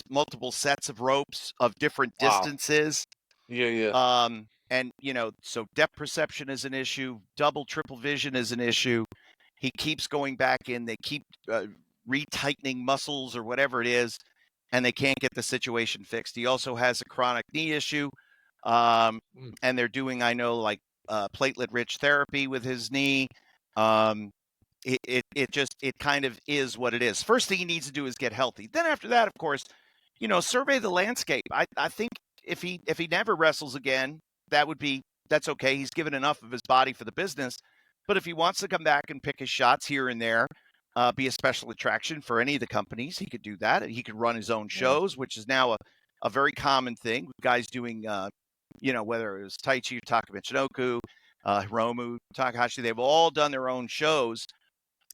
Speaker 1: multiple sets of ropes of different
Speaker 2: Wow.
Speaker 1: distances.
Speaker 2: Yeah.
Speaker 1: And, so depth perception is an issue, double, triple vision is an issue. He keeps going back in. They keep retightening muscles or whatever it is, and they can't get the situation fixed. He also has a chronic knee issue, and they're doing, I know, like platelet-rich therapy with his knee. It kind of is what it is. First thing he needs to do is get healthy. Then after that, of course, survey the landscape. I think if he never wrestles again, that's okay. He's given enough of his body for the business. But if he wants to come back and pick his shots here and there, be a special attraction for any of the companies, he could do that. He could run his own shows, which is now a very common thing. Guys doing, whether it was Taichi, Taka Michinoku, Hiromu, Takahashi, they've all done their own shows.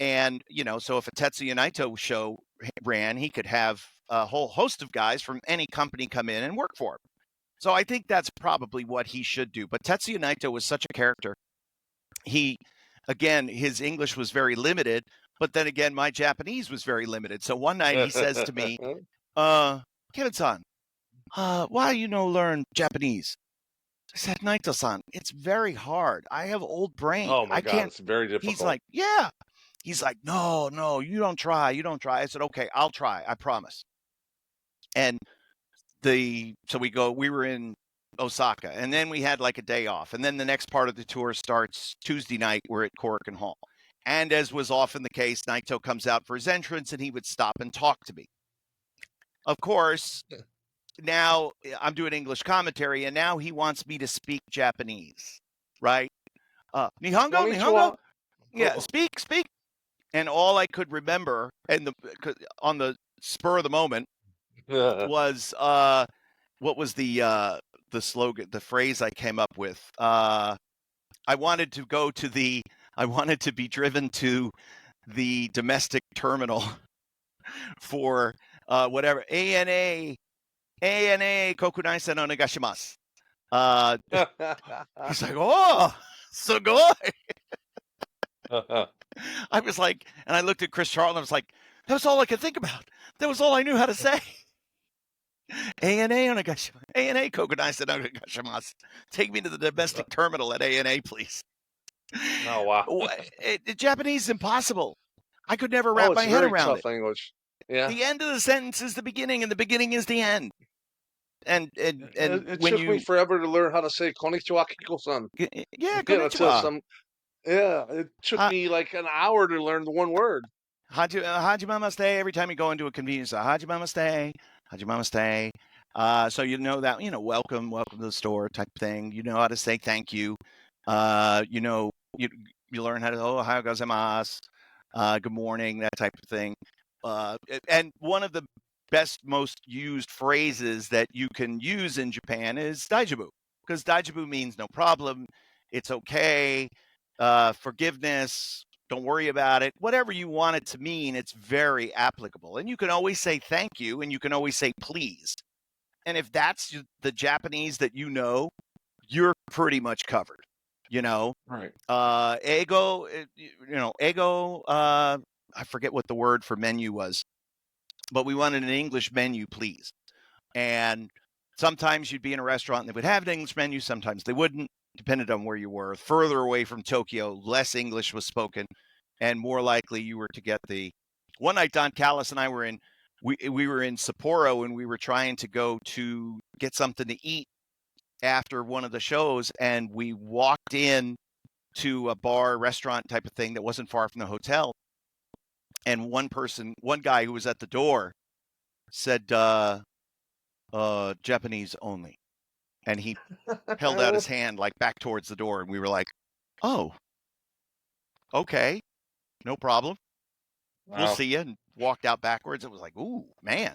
Speaker 1: And, so if a Tetsuya Naito show ran, he could have a whole host of guys from any company come in and work for him. So I think that's probably what he should do. But Tetsuya Naito was such a character. His English was very limited, but then again, my Japanese was very limited. So one night he says to me, Kevin-san, why you no learn Japanese? I said, Naito-san, it's very hard. I have old brain.
Speaker 2: Oh my
Speaker 1: I
Speaker 2: God,
Speaker 1: can't.
Speaker 2: it's very difficult.
Speaker 1: He's like, yeah. He's like, no, you don't try. You don't try. I said, okay, I'll try. I promise. And we were in Osaka, and then we had like a day off. And then the next part of the tour starts Tuesday night. We're at Korakuen Hall. And as was often the case, Naito comes out for his entrance, and he would stop and talk to me. Of course, now I'm doing English commentary, and now he wants me to speak Japanese, right? Nihongo, Nihongo? Yeah, speak. And all I could remember, and on the spur of the moment, was what was the slogan, the phrase I came up with? I wanted to be driven to the domestic terminal for whatever ANA kokunai-san onegashimasu. He's like, oh, sugoi. I was like, and I looked at Chris Charlton. I was like, that was all I could think about. That was all I knew how to say. ANA onegashimasu. ANA kokunai-san onegashimasu. Take me to the domestic terminal at ANA, please.
Speaker 2: Oh wow.
Speaker 1: Japanese is impossible. I could never wrap my head around
Speaker 2: tough language. Yeah.
Speaker 1: The end of the sentence is the beginning, and the beginning is the end. And
Speaker 2: it
Speaker 1: when
Speaker 2: took me forever to learn how to say konnichiwa, Kiko-san.
Speaker 1: Yeah, konnichiwa.
Speaker 2: It took me like an hour to learn the one word.
Speaker 1: Hajimamaste. Every time you go into a convenience store, Hajimamaste, Hajimamaste. So you know that, welcome to the store type thing. You know how to say thank you. You learn how to, ohayou gozaimasu, good morning, that type of thing. And one of the best, most used phrases that you can use in Japan is daijabu, because daijabu means no problem, it's okay, forgiveness, don't worry about it. Whatever you want it to mean, it's very applicable. And you can always say thank you, and you can always say please. And if that's the Japanese that you're pretty much covered.
Speaker 2: Right.
Speaker 1: Ego, I forget what the word for menu was, but we wanted an English menu, please. And sometimes you'd be in a restaurant and they would have an English menu. Sometimes they wouldn't, depending on where you were. Further away from Tokyo, less English was spoken, and more likely you were to get one night Don Callis and I were we were in Sapporo, and we were trying to go to get something to eat after one of the shows, and we walked in to a bar, restaurant type of thing that wasn't far from the hotel. And one guy who was at the door said, Japanese only. And he held out his hand like back towards the door, and we were like, oh, okay, no problem. Wow. We'll see you. And walked out backwards. It was like, ooh, man.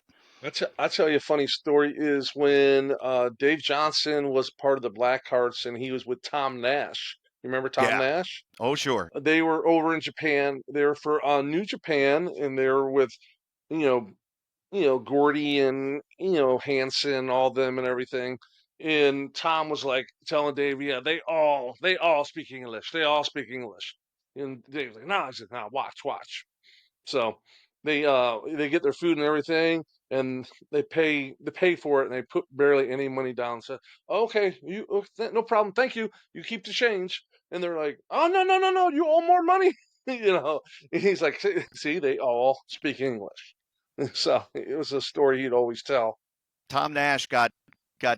Speaker 2: I'll tell you a funny story is when Dave Johnson was part of the Blackhearts and he was with Tom Nash. You remember Tom Nash?
Speaker 1: Oh, sure.
Speaker 2: They were over in Japan. They were for New Japan, and they were with, Gordy and, Hanson, all them and everything. And Tom was like telling Dave, yeah, they all speak English. They all speak English. And Dave's like, no, I said, no, watch. So they get their food and everything. and they pay for it, and they put barely any money down. So okay, no problem, thank you. You keep the change, and they're like, oh no no no no, you owe more money. And he's like, see, they all speak English. So it was a story he'd always tell.
Speaker 1: Tom Nash got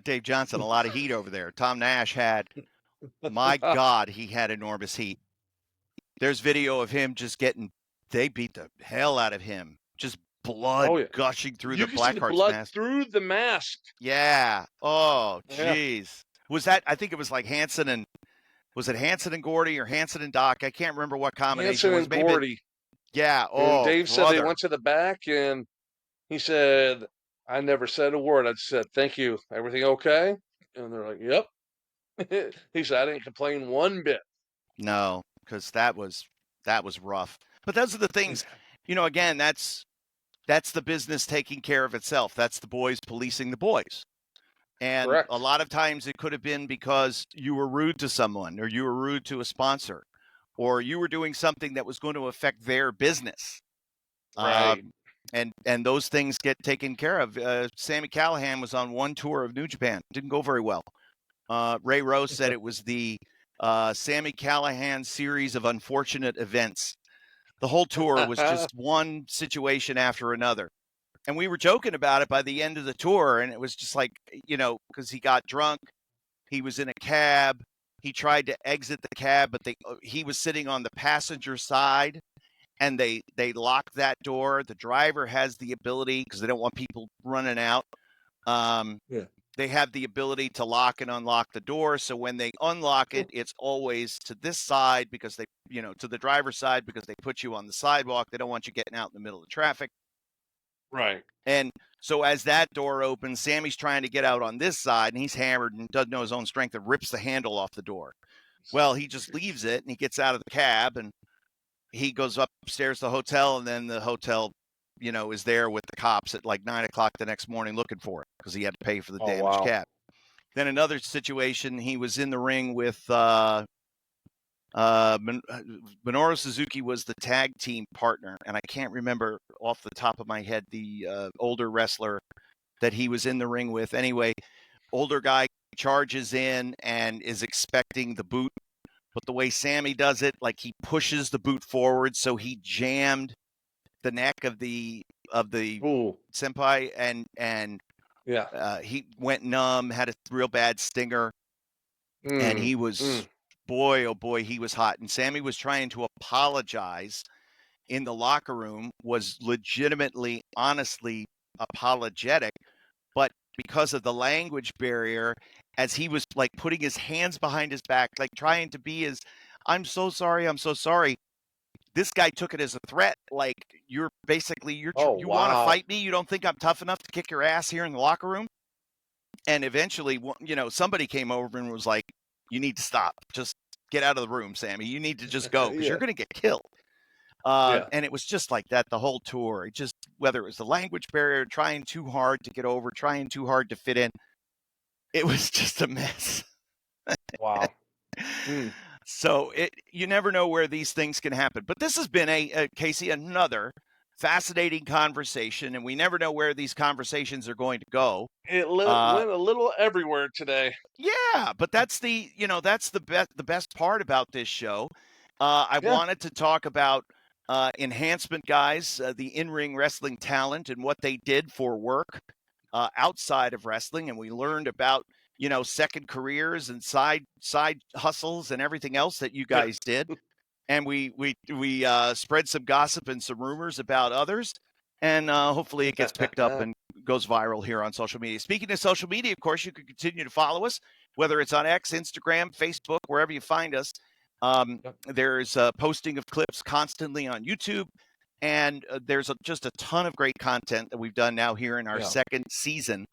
Speaker 1: Dave Johnson a lot of heat over there. Tom Nash had, my God, he had enormous heat. There's video of him just they beat the hell out of him. Just blood
Speaker 2: Oh yeah,
Speaker 1: gushing through
Speaker 2: you
Speaker 1: the
Speaker 2: can see the
Speaker 1: Blackheart's
Speaker 2: blood
Speaker 1: mask.
Speaker 2: through the mask.
Speaker 1: Yeah. Oh,
Speaker 2: Yeah,
Speaker 1: jeez. Was that? I think it was like Hanson and was it Hanson and Gordy or Hanson and Doc? I can't remember what combination it
Speaker 2: Hanson
Speaker 1: was.
Speaker 2: and
Speaker 1: Maybe.
Speaker 2: Gordy.
Speaker 1: Yeah.
Speaker 2: And
Speaker 1: Oh,
Speaker 2: Dave said they
Speaker 1: brother.
Speaker 2: went to the back, and he said, I never said a word. I just said, thank you. Everything okay? And they're like, yep. He said, I didn't complain one bit.
Speaker 1: No, because that was rough. But those are the things. Again, that's the business taking care of itself. That's the boys policing the boys. And a
Speaker 2: Correct.
Speaker 1: lot of times it could have been because you were rude to someone or you were rude to a sponsor or you were doing something that was going to affect their business.
Speaker 2: Right.
Speaker 1: And those things get taken care of. Sammy Callahan was on one tour of New Japan. Didn't go very well. Ray Rose said it was the Sammy Callahan series of unfortunate events. The whole tour was just one situation after another. And we were joking about it by the end of the tour. And it was just like, because he got drunk. He was in a cab. He tried to exit the cab, but he was sitting on the passenger side and they locked that door. The driver has the ability, because they don't want people running out.
Speaker 2: Yeah.
Speaker 1: They have the ability to lock and unlock the door. So when they unlock it, it's always to this side because to the driver's side because they put you on the sidewalk. They don't want you getting out in the middle of traffic.
Speaker 2: Right.
Speaker 1: And so as that door opens, Sammy's trying to get out on this side and he's hammered and doesn't know his own strength and rips the handle off the door. Well, he just leaves it and he gets out of the cab and he goes upstairs to the hotel, and then the hotel, is there with the cops at like 9 o'clock the next morning looking for it because he had to pay for the
Speaker 2: Oh,
Speaker 1: damaged
Speaker 2: wow.
Speaker 1: cab. Then another situation, he was in the ring with Minoru Suzuki was the tag team partner, and I can't remember off the top of my head the older wrestler that he was in the ring with. Anyway, older guy charges in and is expecting the boot, but the way Sammy does it, like he pushes the boot forward, so he jammed the neck of the
Speaker 2: Ooh.
Speaker 1: senpai, and
Speaker 2: Yeah.
Speaker 1: he went numb, had a real bad stinger, and
Speaker 2: Mm.
Speaker 1: he was,
Speaker 2: Mm.
Speaker 1: boy, oh boy, he was hot. And Sammy was trying to apologize in the locker room, was legitimately, honestly apologetic, but because of the language barrier, as he was like putting his hands behind his back, like trying to be as, I'm so sorry, I'm so sorry. This guy took it as a threat. Like you're basically
Speaker 2: Oh,
Speaker 1: you want to
Speaker 2: wow.
Speaker 1: fight me. You don't think I'm tough enough to kick your ass here in the locker room. And eventually, somebody came over and was like, "You need to stop. Just get out of the room, Sammy. You need to just go because you're
Speaker 2: Yeah.
Speaker 1: going to get killed."
Speaker 2: Yeah.
Speaker 1: And it was just like that the whole tour. It just, whether it was the language barrier, trying too hard to get over, trying too hard to fit in, it was just a mess.
Speaker 2: Wow. Mm.
Speaker 1: So you never know where these things can happen. But this has been a Casey, another fascinating conversation, and we never know where these conversations are going to go.
Speaker 2: It
Speaker 1: Uh,
Speaker 2: went a little everywhere today.
Speaker 1: yeah, but that's the best part about this show. I
Speaker 2: Yeah.
Speaker 1: wanted to talk about enhancement guys, the in-ring wrestling talent, and what they did for work outside of wrestling, and we learned about second careers and side hustles and everything else that you
Speaker 2: Yeah.
Speaker 1: guys did, and we spread some gossip and some rumors about others, and hopefully it gets picked up and goes viral here on social media. Speaking of social media, of course, you can continue to follow us, whether it's on X, Instagram, Facebook, wherever you find us. There's a posting of clips constantly on YouTube, and there's just a ton of great content that we've done now here in our
Speaker 2: Yeah.
Speaker 1: second season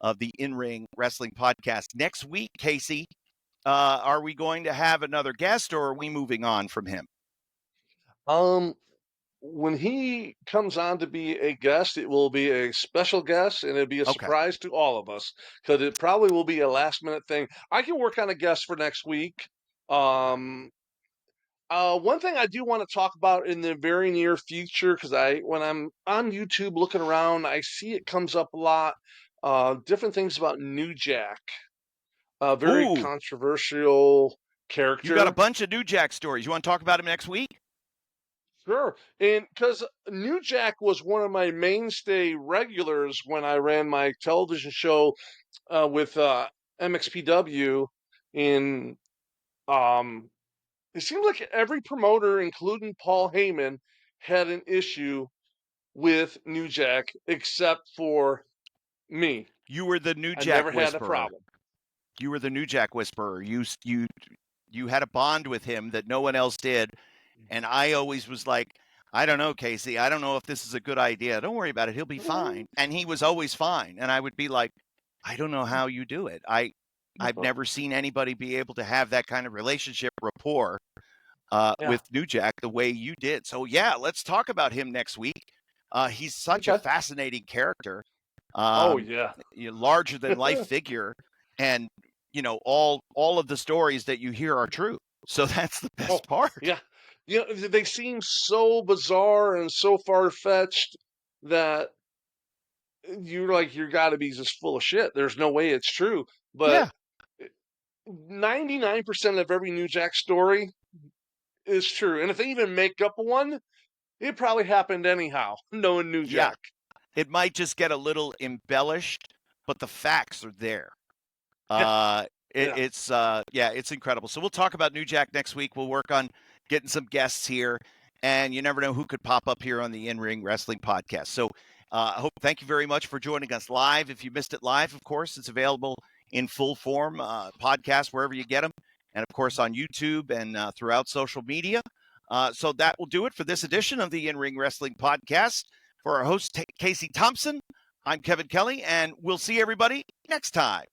Speaker 1: of the In-Ring Wrestling Podcast. Next week, Casey, are we going to have another guest, or are we moving on from him?
Speaker 2: Um, when he comes on to be a guest, it will be a special guest, and it'll be a
Speaker 1: Okay.
Speaker 2: surprise to all of us because it probably will be a last minute thing. I can work on a guest for next week. Um, One thing I do want to talk about in the very near future, because when I'm on YouTube looking around, I see it comes up a lot. Different things about New Jack, a very
Speaker 1: Ooh,
Speaker 2: controversial
Speaker 1: you got a
Speaker 2: character.
Speaker 1: bunch of New Jack stories. You want to talk about him next week?
Speaker 2: Sure. And because New Jack was one of my mainstay regulars when I ran my television show with MXPW in it seems like every promoter, including Paul Heyman, had an issue with New Jack except for me.
Speaker 1: You were the New
Speaker 2: I
Speaker 1: Jack
Speaker 2: never had a
Speaker 1: Whisperer.
Speaker 2: problem.
Speaker 1: You were the New Jack Whisperer. You had a bond with him that no one else did. And I always was like, I don't know, Casey. I don't know if this is a good idea. Don't worry about it. He'll be fine. And he was always fine. And I would be like, I don't know how you do it. I've never seen anybody be able to have that kind of relationship rapport
Speaker 2: Yeah.
Speaker 1: with New Jack the way you did. So yeah, let's talk about him next week. He's such a
Speaker 2: Okay.
Speaker 1: fascinating character,
Speaker 2: Oh
Speaker 1: um,
Speaker 2: yeah.
Speaker 1: larger than life figure, and all of the stories that you hear are true. So that's the
Speaker 2: Oh
Speaker 1: best part.
Speaker 2: yeah. You know, they seem so bizarre and so far fetched that you're like, you got to be just full of shit. There's no way it's true. But
Speaker 1: Yeah,
Speaker 2: 99% of every New Jack story is true. And if they even make up one, it probably happened anyhow, knowing New
Speaker 1: yeah.
Speaker 2: Jack.
Speaker 1: It might just get a little embellished, but the facts are there.
Speaker 2: Yeah,
Speaker 1: Uh,
Speaker 2: yeah.
Speaker 1: it's incredible. So we'll talk about New Jack next week. We'll work on getting some guests here, and you never know who could pop up here on the In Ring Wrestling Podcast. So thank you very much for joining us live. If you missed it live, of course, it's available in full form, podcast wherever you get them, and of course on YouTube and throughout social media. So that will do it for this edition of the In Ring Wrestling Podcast. For our host Casey Thompson, I'm Kevin Kelly, and we'll see everybody next time.